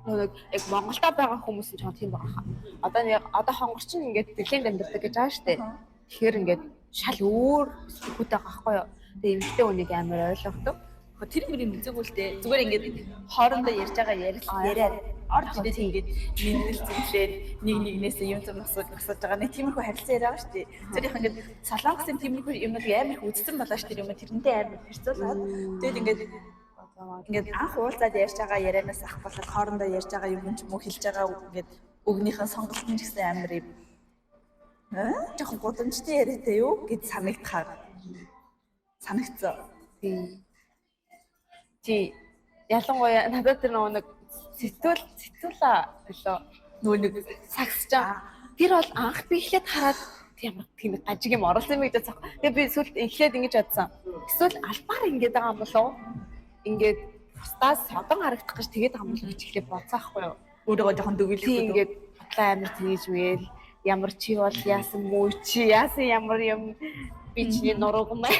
нэг яг Монголда байгаа хүмүүс нь жоохон тийм байгаа хаа. Одоо хонгорч нь ингээд дэлхийд амьдардаг гэж байгаа штэ. Тэгэхээр ингээд шал өөр хөт байгаа байхгүй юу. Тэгээ эмэгтэй хүнийг амар ойлгохдаг. Тэр мөрийн үзэггүй л дээ. Зүгээр ингээд хоорондоо ярьж байгаа яриад орж ирээд ингээд мэндэл зэмлээд нэг нэгнээсээ юм зам асууж байгаа. Нэг тиймэрхүү харилцаа яриа байгаа шүү дээ. Тэр их ингээд Солонгосын тиймэрхүү юмнууд амар их үзсэн болоо шүү дээ. Юм тэрнтэй амар харьцуулаад тэгээд ингээд анх уулзаад ярьж байгаа ярианаас ахвал хоорондоо ярьж байгаа юм ч юм уу хэлж байгаа ингээд өгнийхэн сонголт нь ч гэсэн амар юм. Жохон гудамжтай яриатай юу гэж санагдсан. Тий. Ялангуяа надад тэр нэг сэтгүүлээ төлөө нөгөө нэг сагсж байгаа. Тэр бол анх би эхлээд хараад тийм тийм гажиг юм оруулсан юм гэж бодсон. Тэгээ би сүлд эхлээд ингэж бодсон. Эсвэл албаар ингэж байгаа юм болов уу? Ингээд бусдаас содон харагдах гэж тэгээд байгаа юм болов уу гэж эхлээд бодсон аахгүй юу? Өөрийгөө жоохон дүгэлэхгүй ингээд бодлоо амар тгийж мэйл ямар чи бол яасан муу чи яасан ямар юм би чиний нурууг маа.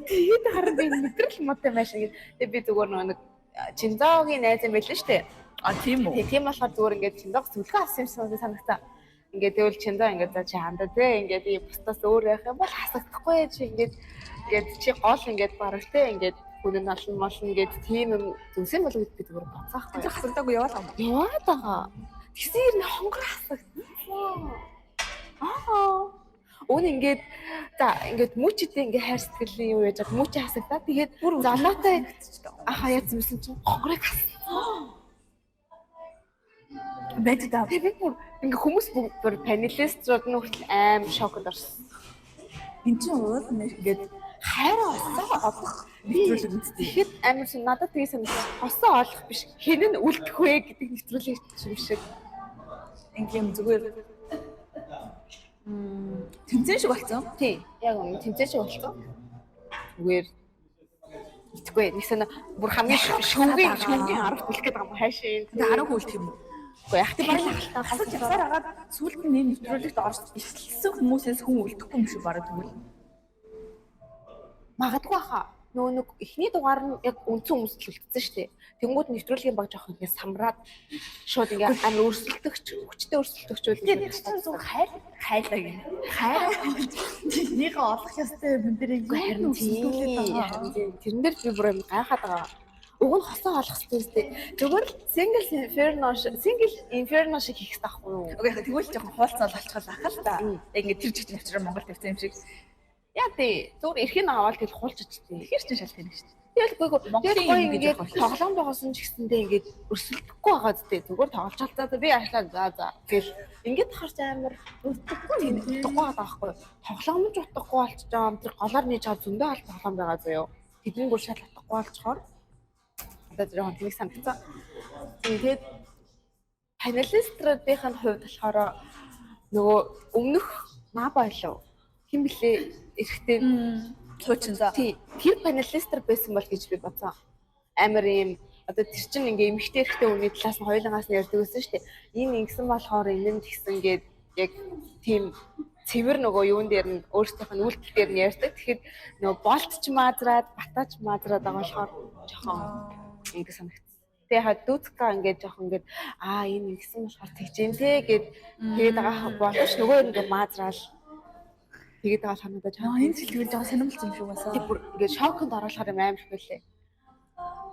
Тэгээд харин би мэдрэл мод юм аашиг. Тэгээд би зүгээр нэг Чинзоогийн найз юм байлаа шүү дээ. Тийм үү. Тийм болохоор зүгээр ингээд Чинзоог сүлгээ авсан юм санагтаа. Ингээд тэгвэл Чинзоо ингээд за чи хандаа те ингээд бусдаас өөр байх юм бол хасагдахгүй чи ингээд чи гол ингээд бараг те ингээд хүнэн олон молно ингээд тийм юм зүгсэн болов гэж би зүгээр боцаах. Тэр хасагдаагүй яваад байгаа юм. Яваад байгаа. Тэгсээр нэ хонгор хасагдсан. Өн ингээд за ингээд мөчтэй ингээд хайр сэтгэлийн юу яаж байгаа мөчөө хасагдаа. Тэгээд бүр занаатай яасан юмсэн чинь хонгорыг хассан. Бэждаа. Тэгээд бүр ингээд хүмүүс бүр панелистууд нь хүртэл аим шокнд орсон. Энд чинь уул ингээд хайраа олсоо олох нэвтрүүлэг үзтээ. Тэгэхэд амар шин надад тэгээ санагдсан. Хосоо олох биш. Хэн нь үлдэх вэ гэдэг нэвтрүүлэг юм шиг. Ингээм зүгээр тэмцээн шиг болсон. Тий. Яг үнэ тэмцээн шиг болсон. Зүгээр итгэхгүй. Нэгсэн бүр хамгийн шүнгийн арга бүлэх гэдэг юм хайшаа. Тэгээ 10 хүлдэх юм уу? Гэхдээ яг тийм барилга халтаа хасаж явсаар хагаад сүүлд нь нэвтрүүлэгт орж ихсэн хүмүүсээс хүн үлдэхгүй юм шиг бараг тэгвэл. Магадгүй хаа. Нөгөө нэг эхний дугаар нь яг үндсэн хүмүүст л үлдсэн шүү дээ. Тэнгүүд нэвтрүүлгийн баг жоох ингэ самраад шууд ингээ амар өрсөлдөгч, хүчтэй өрсөлдөгч үл. Тэгээд чинь зөв хайлаа гин. Хайраа тийнийг олох ёстой юм дэрийг харин тийм. Тэрэн дээр би бүр юм гайхаад байгаа. Уг нь хосоо олох хэрэгтэй. Зүгээр л single inferno шиг хийх таахгүй юу? Окей, тэгвэл жоохон хуулцаа болчихвол ах л та. Яг ингээ тэр жижиг навчраа Монгол тавьсан юм шиг. Яа тий. Зүгээр эрхийн аваад тэгэл хуулчиж тий. Тэгэхээр ч шал тэнэг шүү дээ. Тэгэл Монголын ингээд тоглоом байгуулсан ч гэсэндээ ингээд өрсөлдөхгүй байгаад тий. Зүгээр тоглож алдаа би ажиллаа за. Тэгэл ингээд харч амар өрсөлдөхгүй тийм дугуйгаад байгаа байхгүй. Тоглоом ч утгагүй болчих жоом. Тэр голоор нээж аваад зөндөө аль тоглоом байгаа заяо. Тэдний бүр шал утгагүй болчихоор одоо жоохон тэнэг санагдсан. Тэгээд панелиструудын хувьд болохоор нөгөө өмнөх маба болов. Хин блэ эрэхтэй цуучин за. Тий. Тэр панелистр байсан бол гэж би бодсон. Амар юм одоо тэр чинь ингээ эмхтэй эрэхтэй хүний талаас нь хоёулангаас нь ярьдаг гэсэн шүү дээ. Энэ ингэсэн болохоор энэ нь тэгсэн гээд яг тийм цэвэр нөгөө юун дээр нь өөрсдийнх нь үйлдэл дээр нь ярьдаг. Тэгэхэд нөгөө болтч маазраад, батаач маазраад байгаа болохоор жоохон ингэ санагдсан. Тэгээ хаа дүүцка ингээд жоохон ингээд энэ ингэсэн болохоор тэгж юм те гээд тэгээд байгаа боловч нөгөө ингээ маазраал тэгээд байгаа санагдаж байна. Энэ сэтгэл жоохон сонирхолтой юм шиг басаа. Тэг бүр ингээд шоконд оруулахаар юм аим шиг байлээ.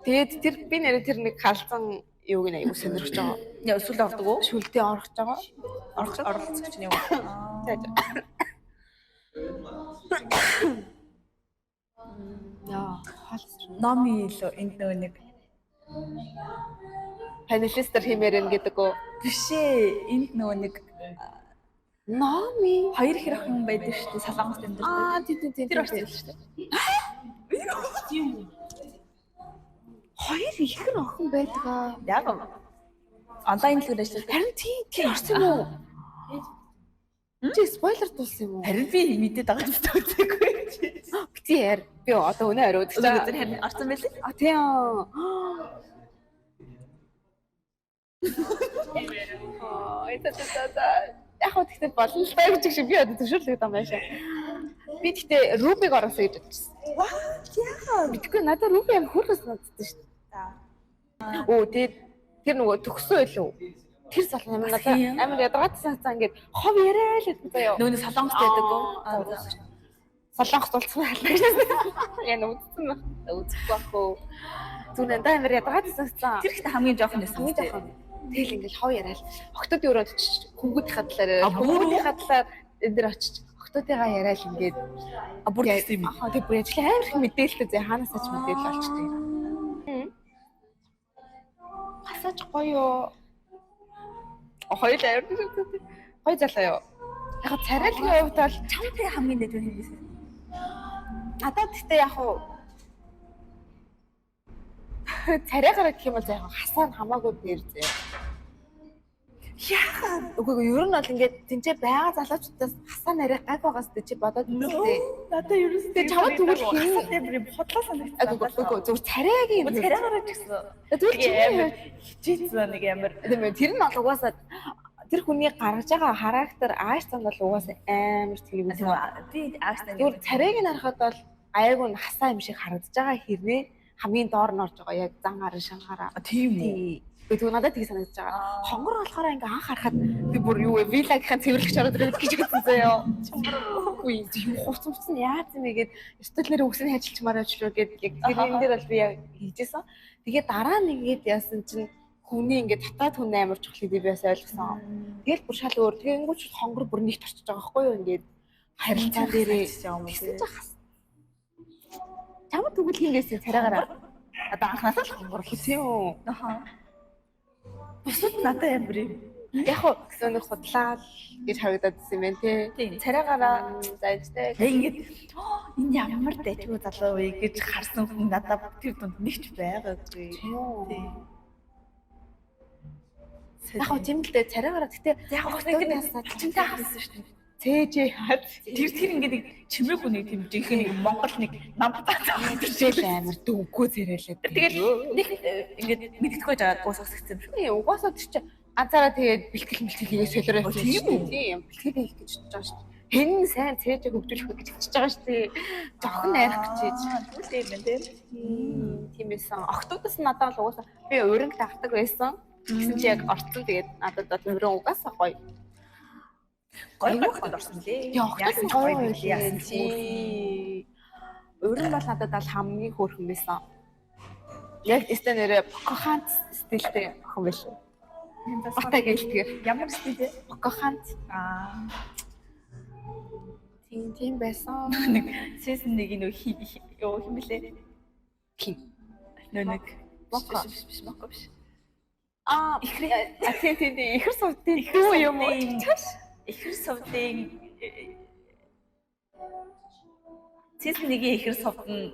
Тэгээд тэр би нэрээ тэр нэг халзан юуг нь аягүй сонирхож байгаа. Яа эсвэл ордог уу? Шүлдээ орох байгаа. Оролцогч нь юу? Яа, номи л энд нөгөө нэг панелистер хэмээр ин гэдэг үү? Бишээ. Энд нөгөө нэг Номи. хоёр их охин байдаг шүү дээ. Солонгост амьдардаг. Тийм. Тэр орсон шүү дээ. Хоёр ихэр охин байдгаа. Яг онлайн л ажилладаг. Харин тийм орсон юм уу? Чи спойлер тулсан юм уу? Харин би мэдээд байгаа юм үзээгүй. Бити яар. Би одоо өнөө орой үзчихсэн. Өнөөдөр харин орсон байлээ. Тийм. Яг хөө тэгтээ болно л таа гэж шиг би одоо төшөөрлөг юм байшаа. Би тэгтээ Рубиг ороосоо гэж бодчихсон. Яа. Мэдгүй надад Руби аим хөрхөс наддсан шүү дээ. Оо тэгээд тэр нөгөө төгсөн байлуу. Тэр сална юм надад амар ядаргаадсан цаа ингээд хов яриа л гэдэг заяа. Нөгөө солонгост байдаг уу? Солонгост болцсон халаа. Яа нүдсэн ба. Үзэхгүй ахгүй. Зүнэн даа амар ядаргаадсан цаа. Тэр ихтэй хамгийн жоохон байсан. Хамгийн жоохон. Тэгэл ингээл хов яриад октодын өрөөнд очиж хөнгүүдийн талаар хөнгүүдийн талаар энэ дэр очиж октодыгаа яриад ингээд бүр гэсэн юм. Аа тэг бүр ажил амар их мэдээлэлтэй зэ хаанасаач мэдээлэл олчтой. Хасаач гоё. Хоёр амар гоё залуу юу. Яг царайлгийн хувьд бол Чамтай хамгийн дэд юм байсан. надад гэхдээ яг уу царайгаар гэх юм бол яг хасаа хамаагүй дээр зэ. Яагаад? Үгүй ер нь бол ингээд тэнцээ байгаа залуучуудаас хасаа нарай гайг байгаас чи бодоод үзтээ. Надад ерөөсөө Тэгээ чамд тэгвэл хин бодлоо санагдсан. Үгүй зүгээр царайгийн царайгаар ч гэсэн. Тэгвэл Хичээсэн нэг амар. тэр нь бол угаасаа тэр хүний гаргаж байгаа характер ааш цанд бол угаасаа амар телевиз. Би ааштай. Зүгээр царайг нь харахад бол айгүй нь хасаа юм шиг харагдаж байгаа хэрнээ хамгийн доор нь орж байгаа яг зан гарын шангаараа. Тийм үү. Тэгвэл надад тийг санагдаж байгаа. Хонгор болохоор ингээ анх харахад би бүр юу вэ? Вилагийн цэвэрлэгч ороод ирээд гэж бодсон заяа. Үгүй юм хувцсан яаж юм бэ гэд стеллэр өгсөний ажиллачмаар ажиллаа гэд яг тэр энэ дээр бол би яг хийжсэн. Тэгээд дараа нь ингээд яасан чинь хүний ингээд татаад хүн амар чухал гэдэг би бас ойлгосон. Тэгэл бүр шал өөр. Тэгээ ингүүч хонгор бүр нэгт орчиж байгаа байхгүй юу ингээд харилцаа дээрээ гэсэн ч хас. Чамд тэгвэл хийгээсээ царайгаараа одоо анхнаасаа л хонгор л тийм үү? Аха. Бусад надад амар юм. Яг хөө нэг худлаа гэж харагдаад байсан юм байна те. Тийм. Царайгаараа заажтай. Тэгээ ингээд энэ ямар дэжгүй залуу вэ гэж харсан хүн надад тэр дунд нэгч байгаагүй. Тийм. Яг хөө тийм л дээ царайгаараа гэтээ Яг нэг насаа чимтэй хавсан шүү дээ. цээжээ хаад Тэр ингээд нэг чимээгүй нэг тийм жинхэнэ нэг Монгол нэг намтаа жишээл амар дөнгөө зэрэлээд. Тэгэл нэг ингээд мэддэхгүй жаад уусгацсан юм шүү. Угаасаа тийч ганцаараа тэгээд бэлтгэл хийгээ солиороо тийм үү? Тийм бэлтгэл хийх гэж бодож байгаа шүү дээ. Хэн сайн цээжээ хөгжүүлэх гэж бодож байгаа шүү дээ. Жохон найрах гэж хийж. Тийм юм тийм. Тиймээсэн. Октодос нь надад бол угаасаа би өрөнгө тагдаг байсан. Гэсэн чи яг орцсон тэгээд надад бол өрөө угаасаа гоё. Гоё хөлд орсон лээ. Яасан гоё яасан чи. Өрөн бол надад бол хамгийн хөөрхөн байсан. Яг өстө нэрэ Покохант стилтэй охин байлаа. Батаг гэлтгээр Ямар стилтэй? Покохант тийм байсан. Нэг season 1-ийн нөө юу юм бэлээ? Хин. Нэг Моко. биш моко биш. Тийм ихэр сувдын дүү юм уу? Ихэр сувдын season 1-ийн ихэр сувдын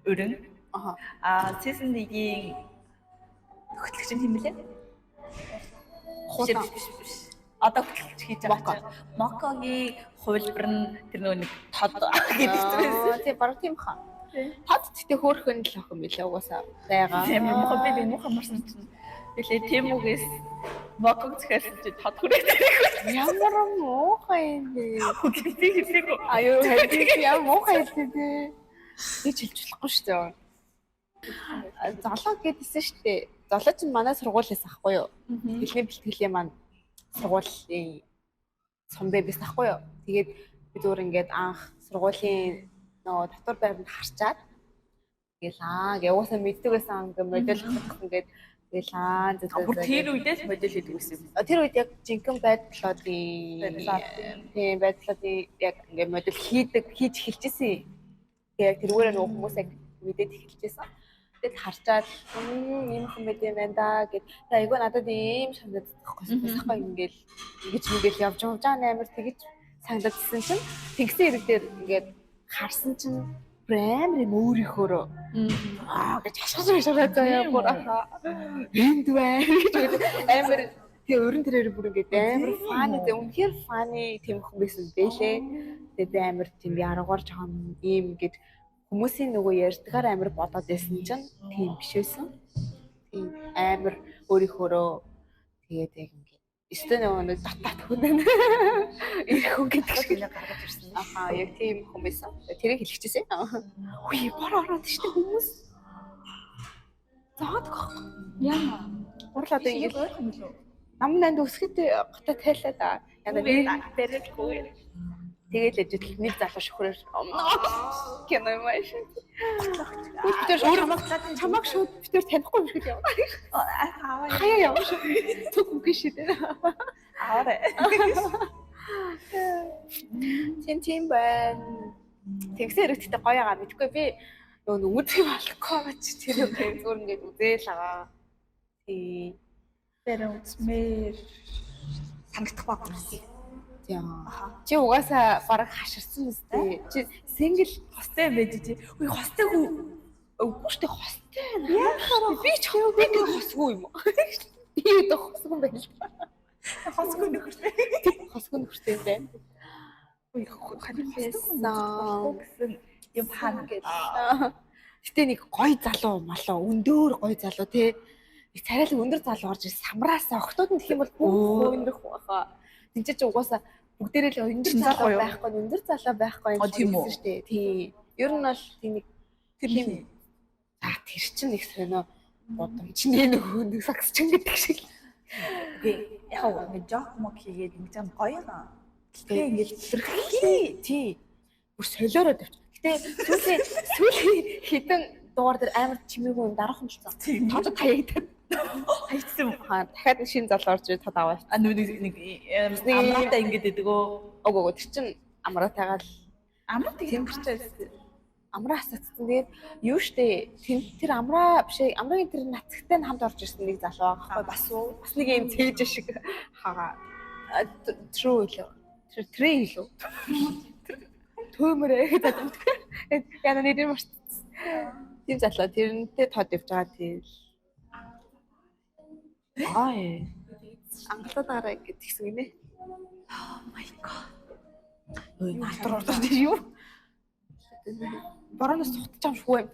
өрөн. Season 1-ийн хөтлөгч юм бэлээ? Хутаа. Биш. Одоо хөтлөгч хийж байгаа. Мокогийн хувилбар нь тэр нөгөө нэг тод гэдэг. Тийм баруун тийм хаа. Тод тэгтээ хөөрхөн л охин билээ угаасаа байгаа. Тийм мохоо би мохоо марсан чинь. Билээ тийм үгээс моког захиасан чи тод хүрээд ирэхгүй. Ямар муухай юм бэ? Би хэлээгүй. Аюу хайр ямар муухай хэлээ дээ. Би хэлж болохгүй шүү дээ. Золоо гэдсэн шүү дээ. Золоо чинь манай сургуулиас ахгүй юу? Хэлний бэлтгэлийн маань сургуулийн сум бэбэс ахгүй юу? Тэгээд би зүгээр ингээд анх сургуулийн нөгөө татвар байранд харчаад тэгэл яваасаа мэддэг байсан ингээд модель хийх ингээд тэгэл тэр үедээ л модель хийдэг байсан юм. Тэр үед яг жинхэнэ тийм байдлуудын яг ингээд модель хийж эхэлчихсэн. Тэгээд яг тэрүүгээр нөгөө хүмүүс яг мэдээд эхэлчихсэн. Тэгэд харчаад ийм хүн байд юм байна да гэд. Айгүй надад ийм санагдаад байхгүй сахгүй ингээл ингэж явж байгаа амар тэгэж санагдсан чинь тэгсэн хэрэг дээр ингээд харсан чинь амар юм өөрийнхөө гэж хашгираад заяа бүр энд бай гэж амар тий өрн тэрээр бүр ингээд амар фаны үнэхээр фаны тийм хүн байсан бэлээ. Тэгээд амар тийм яргаар жоохон ийм гэж хүмүүсийн нөгөө ярьдгаар амар бодоод байсан чинь тийм биш байсан. Тийм амар өөрийнхөө тэгээд яг ингээд өстөө нөгөө дотоод хүн байна. Ирэх хүн гэдэг шиг гаргаж ирсэн. Ахаа яг тийм хүн байсан. Тэрийг хэлчихсэн. Үгүй ороод штэ хүмүүс. Заадах. Яа. Гурлаа одоо ингэ ойрхон билүү? намнанд өсгөд готой тайлаа да. Яна бэрэлгүй. Тэгээд л ажил нэг залуу шөхрээр кино юм ааш. Чамаг шууд битэр танихгүй биш үү? Хаяа яваа шүү. Түг үгүй шүү дээ. Аваарай. Тийм байна. Тэгсэн хэрэгтээ гоё байгаа мэдгүй би нөгөө үзэх болохгүй байж тэр зүгээр ингээд үзээл байгаа. Тий. Тэр үзмээр санагдах байхгүй. Чи угаасаа бараг хаширсан үстэй. Чи сингл Хостой байж чи. Үгүй хостойгүй. үгүй штэ хостой. Яахаа би ч хосгүй юм уу? Би өдөө хосгүй юм байна. Хосгүй нөхөртэй. Хосгүй нөхөртэй юм байна. Үгүй ханилсан гэсэн юм хаана гэж. Гэтэ нэг гоё залуу малуу өндөр гоё залуу те. Нэг царайлаг өндөр залуу орж самраасаа охтууд нь гэх юм бол бүх өндөр хаа. Тинч чи угаасаа бүгдээрээ л өндөр залуу байхгүй Тийм үү? шүү дээ. Тий. Ер нь бол тийм нэг тийм. Тэр чинь нэг сонио бодомч нэг нэг сагсчин гэдэг шиг. Үгүй яг ингэ жок мок хийгээд ингэ зам гоё юм. Тэгээ ингээл илэрхий. Тий. Бүр солиороод авч. Гэтэ сүүлийн хитэн дугаар дээр амар чимээгүй юм дарах юм шиг. Тод хаягдаад. Хайцсан юм. Дахиад нэг шинэ залуу орж ирээд тод аваа. Нэг амраатай ингэж идэг өө. Өгөө тэр чин амраатайгаа л Амраа тийм гэрчээс. амраа хасагдсан. Тэгээд юу штэ тэр амраа биш амраагийн тэр нацагтай нь хамт орж ирсэн нэг залуу байгаа. Бас нэг юм цээж шиг хаа. True лөө. Тэр трей лөө. Төмөрөө гэдэг. Яна нэр юм шүү. Тийм залуу тэрнтэй тод явж байгаа тийм. Ангалаад гараа гэдгийгсэн гинэ. Oh my god. Ой, натар ордоо тийм юу? Бороноос цухтаж юм шүү юм.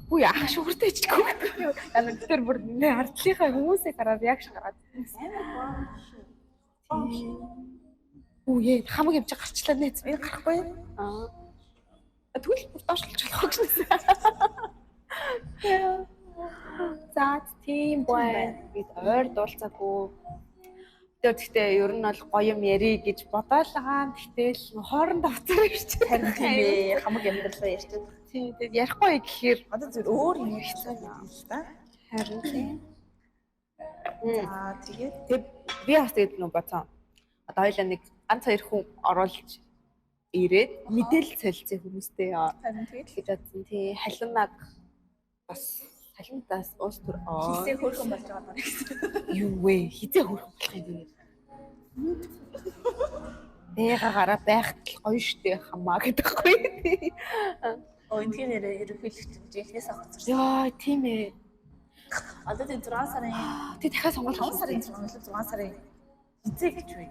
Үгүй ах шүгэртэй ч гүгдээ. Яна тэр бүр ардлынхаа хүмүүсээ гараад яг шагараад. Үгүй хамаг явж гарчлаа нэ. Би гарахгүй. Тэгвэл бүр доошлж болох гэж нэсэн. За тийм бай. Бид ойр дуулцаагүй. Тэгтээ ер нь бол гоё юм ярий гэж бодоол байгаа. Тэгтэл хоорондоо уцаар ирч. Харин тийм хамаг амьдралаа ярьчих. Тийм тэгээд ярихгүй гэхээр Одоо зөв өөр юм ярьсан юм л да. харин тийм. За тэгээд Би бас тэгээд нөө боцоо. Одоо хоёлаа нэг ганц хоёр хүн оруулж ирээд мэдээлэл солилцсон хүмүүстэй харин тэгээд гэж бодсон. Тий халимнаг бас халимтаас уус төр хизээ хөөрхөн болж байгаа байна гэсэн. юу вэ? Хизээ хөрөх болох юм бэ? Яга гараа байхад л гоё штэ хамаа гэдэгхгүй. Энэний нэрээ ерөнхийлөгч жинхнээс авахсан. Яа тийм ээ. Одоо тийм 6 сарын Тэг дахиад сонголт 5 сарын 6 сарын хизээ гэж бай.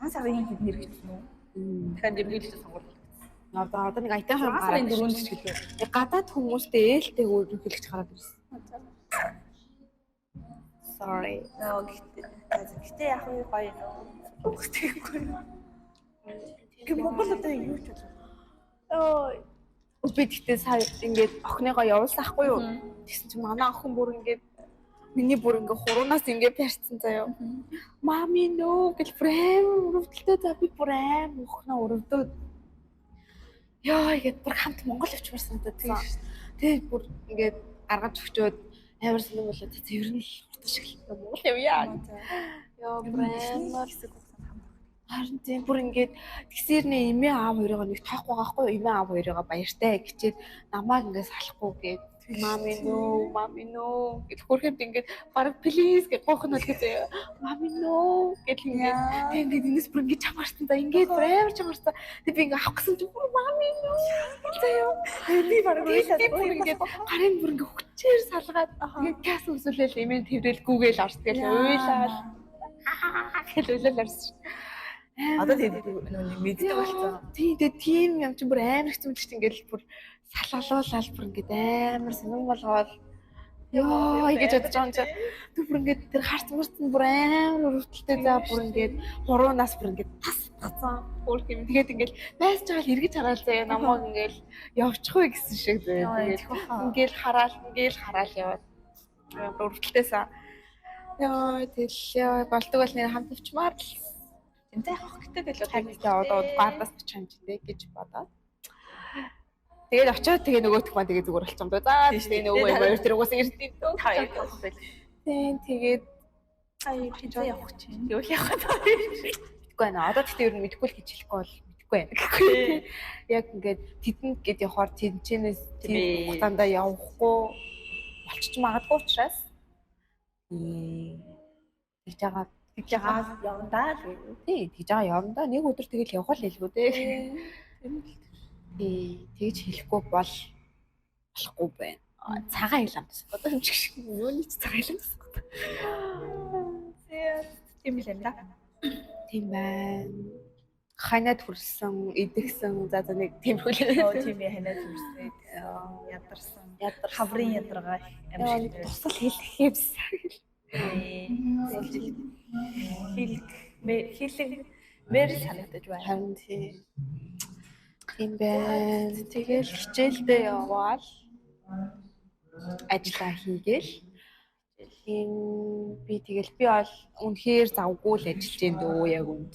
5 сарын хэд нэр гэсэн үү? Дахиад ерөнхийлөгч сонголт. Одоо нэг айтаа хам 6 сарын 4-нд ч гэлээ. гадаад хүмүүстэй ээлтэй өөрөглөж гараад ирсэн. Sorry. Гэтэ яг уу гоё нөө. Үгтэйгүй. Гэх Монгол одоо юу ч болов. Би тэгтээ сая ингээд охиныгоо явуулсан ахгүй юу? Тэгсэн чинь манай охин бүр ингээд миний бүр ингээд хуруунаас ингээд барьцсан заяа. Мами нөө гэл брэм өрөвдөлтөө за би брэм охиноо өрөвдөөд. Яа игээд бүр хамт Монгол явчихсан санагдаад. Тэгээ бүр ингээд гаргаж өгчөөд амар сонирм болоо. Тэ ер нь л хурдан шиг Монгол явъя. Яа брэм хэсэг болсон хамт. Харин тийм бүр ингээд тэгсэрнээ эмээ аав хоёроо нэг тоохгүй байхгүй юу? Эмээ аав хоёроо баяртай гэчихэд намайг ингээд салахгүй гээд мами нөө гэж хөрхэд ингээд бараг плиз гэж гоохно л гэж мами нөө гэж ингээд тэг ингээд энэс бүр ингээд чамаарсан за ингээд бүр амар чамаарсан тэг би ингээд авах гэсэн чи бүр мами нөө заяа би бараг ингээд гарын бүр ингээд хүчээр салгаад тэгээд газ өсөлөөл эмээ тэрэл гүүгээл орс тэгэл уйлаад гэл уйлал орс. Одоо тийм нэг мэддэг болсон. Тийм юм чи бүр амар хэцүү ч ингээд бүр салгалуулаад бүр ингээд амар сонирн болгоод ёо гэж бодож байгаа юм чи тэр бүр ингээд тэр харц мөрцөн бүр амар өрөвдөлтэй за бүр ингээд 3 нас бүр ингээд тас тацсан бүр тийм тэгээд ингээд байсч байгаа л эргэж хараал заяа намайг ингээд явчих вэ гэсэн шиг заяа ингээд хараал яваад өрөвдөлтөөсаа ёо тэгэл болдог бол нэр хамт авчмаар л Тэнтэй авах гэдэг л тагтай одоо гардаас очих юм чинь гэж бодоод. Тэгээд очиод тэгээ нөгөөтх маань тэгээ зүгээр болчихсон доо. За тэгээ нөгөө хоёр тэр угаас ирдээ дөө. Тийм тэгээд тэнтэй явах чинь. Юу явах вэ? Мэдгүй байна. Одоо тэгтээ ер нь мэдгүй л гэж хэлэхгүй бол мэдгүй байна. Яг ингээд тэдэнд гээд явахаар тэнчэнээс тийм хугацаанд явахгүй болчих магадгүй учраас тэгж байгаа явандаа л тий тэгж байгаа явандаа нэг өдөр тэгэл явах л хэлгүй дээ. Тэгж хэлэхгүй болохгүй байна. Цагаан илам гэсэн. Одоо юм шиг юуны цагаан илам гэсэн. Тийм л юм да. Тийм байна. Ханаад хүрсэн, идэгсэн за нэг тиймэрхүү л. Тийм ханаад хүрсэн. Ядарсан. Хаврын ядаргаа амжилт. Тусал хэлэхээс хэлэг мэр санагдаж байна. Харин тийм байна. Тэгэл хичээлдээ явбал ажиллаа хийгээл. Би бол үнэхээр завгүй л ажиллаж байна дөө яг үнд.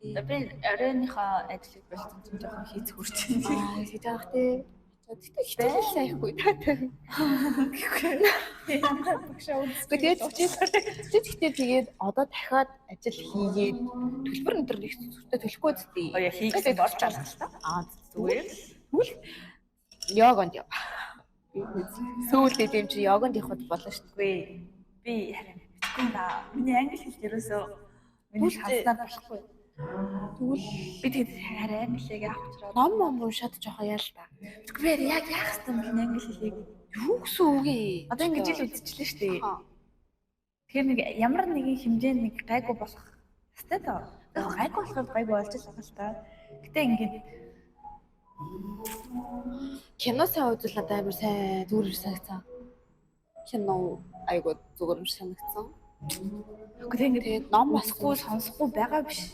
Би оройныхоо ажлыг болсон чинь жоохон хийц хурж байна. Тэгж авах тий. Тэгтээ хичээл сайхгүй таатай. Тэгээд одоо дахиад ажил хийгээд төлбөр өндөр нэг зүгтээ төлөхгүй зүгтээ. Хийгээд болж байгаа л та. Зүгээр. Тэгвэл йогонд яв. Сүүлдээ тийм чи йогонд явах болно шүү дээ. Би харин мэдгүй наа. Миний англи хэл ерөөсөө миний хаснаар болохгүй. Тэгвэл би тэгээд харин англиг авчраад ном уншаад жоохон яа л та. Тэгвэл яг яах вэ миний англи хэлийг юу гэсэн үг ээ? Одоо ингэж ил үдчихлээ шүү дээ. Тэгэхээр нэг ямар нэгэн хэмжээнд нэг гайгүй болох хэвээр таа. Гайгүй болохоор гайгүй болж байгаа л та. Гэтэ ингэж кино сайн үзүүл надад амар сайн зүгээр санагцсан. Кино айгуу зүгээр юм санагцсан. Тэгээд ном басахгүй сонсохгүй байгаа биш.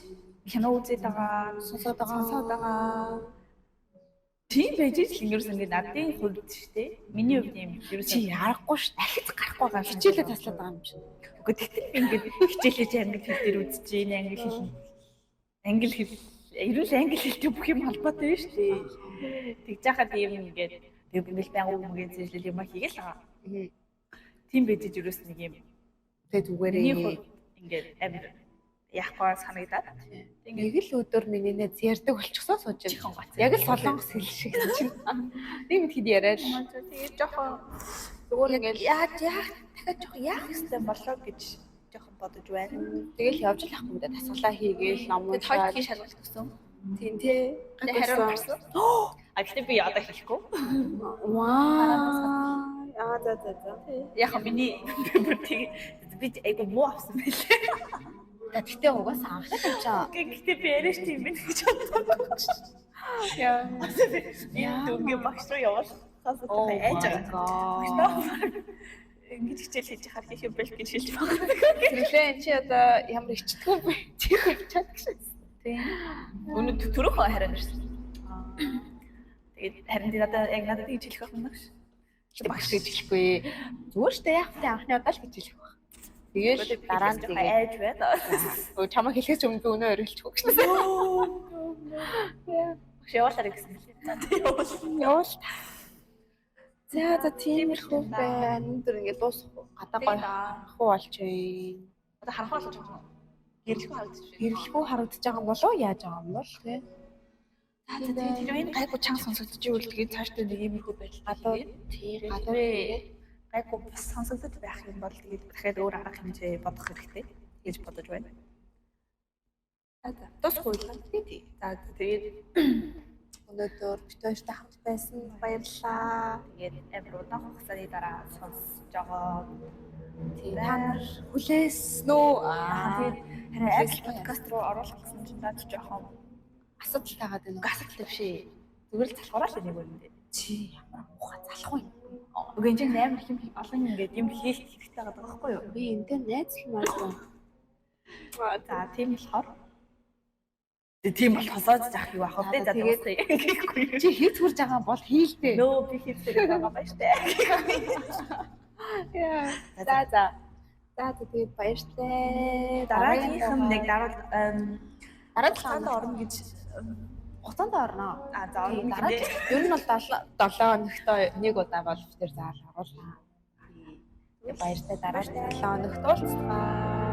Кино үзээд байгаа, сонсоод байгаа. Тийм байж л ингээрсэн ингэ надын хувьд шүү дээ. Миний хувьд юм ерөөсөө чи ярахгүй ш. Дахиж гарахгүй байгаа юм. Хичээлээ таслаад байгаа юм чинь. Үгүй тэгтэл би ингэ хичээлээ чи англи хэл дээр үзэж ийн англи хэл ерөөс англи хэлтэй бүх юм холбоотой байна шүү дээ. Тэгж яхад юм ингээд би ингээл байнга үгээд зэжлэл юм хийгээл байгаа. Тийм байж ерөөс нэг юм. Тэгээ зүгээрээ ингээд амир яахгүй санагдаад. Нэг л өдөр миний нэ ярьдаг болчихсоо сууж байгаа. Яг л солонгос хэл шиг чинь. Нэг мэд хэд яриад. Тэгээд жоохон зүгээр ингээл дахиад жоохон яах ёстой болоо гэж жоохон бодож байна. Тэгэл явж л ахгүй даа тасгалаа хийгээл ном уншаад хойд шалгалт өгсөн. Тийм тий. Хариу гарсан. А гэхдээ би одоо хэлэхгүй. Ваа. За. Яг миний бүр тийг би айгу муу авсан байлээ. Тэгтээ угаасаа анхлах юм чаа. Гэхдээ би яриаш тийм байх гэж боддог. Яа. Дүнгийн багш руу явуулахаас айж байгаа. Ингэж хичээл хийж хахаар хийх юм бэл гэж хэлж байгаа. Тэгэлээ чи одоо ямар ичдэггүй бэ? Чи хэлж чадчихсан. Тийм. Өнөө түрүүхөө харин ирсэн. Тэгээд харин надад яг надад ингэж хэлэх байна гэж. Багш гэж хэлэхгүй. Зүгээр штэ яг тэ анхны удаа л гэж хэлэх байна. Тэгэл дараа нь тэгээ айж байна. Өө чамаа хэлэхээс өмнө би өнөө өрөөлчихөө гэсэн. Багш явуулаарай гэсэн. Явуул. За тиймэрхүү байна. Өндөр ингэ дуусах гадаа гоё харахгүй болж байна. Одоо харах болж байна. гэрлэхгүй харагдаж байна. Гэрлэхгүй харагдаж байгаа болов уу яаж байгаа юм бол тий. Тэгээд хэрвээ гайгүй чанга сонсогдож ивэл тэгээд цаашдаа нэг иймэрхүү байдал Гадуу тий гадуу гайгүй бас сонсогдож байх юм бол тэгээд дахиад өөр арга хэмжээ бодох хэрэгтэй гэж бодож байна. Тусахгүй л тий. За тэгээд өнөөдөр бид хоёртай хамт байсан баярлалаа. тэгээд амар удаан хугацааны дараа сонсож байгаа. Тий та нар хүлээсэн үү? Тэгээд харин Apple podcast руу оруулах гэсэн чинь даад жоохон Асуудал тагаад байна уу? гасалтай биш ээ. Зүгээр л залхуураа л нэг үнэндээ. Чи ямар ухаан залах вэ? Үгүй энэ чинь амар хэм олон ингээд юм хийх хэрэгтэй байгаа байхгүй юу? Би энэ дээр найзлмаар байна. За тийм болохоор тийм бол хосоож заах юу ах вэ? За тэгээд гэхгүй. Чи хийц хурж байгаа бол хийлдэ. Нөө би хийх байгаа ба штэ. Яа. За тэгээд баярлалаа. Дараагийнх нь нэг дараа хугацаанд орно гэж хугацаанд орно. за орно Дараа гэдэг. ер нь бол 7 хоногт нэг удаа бол тэр заал оруулаа. Баяртай дараа 7 хоногт уулзлаа.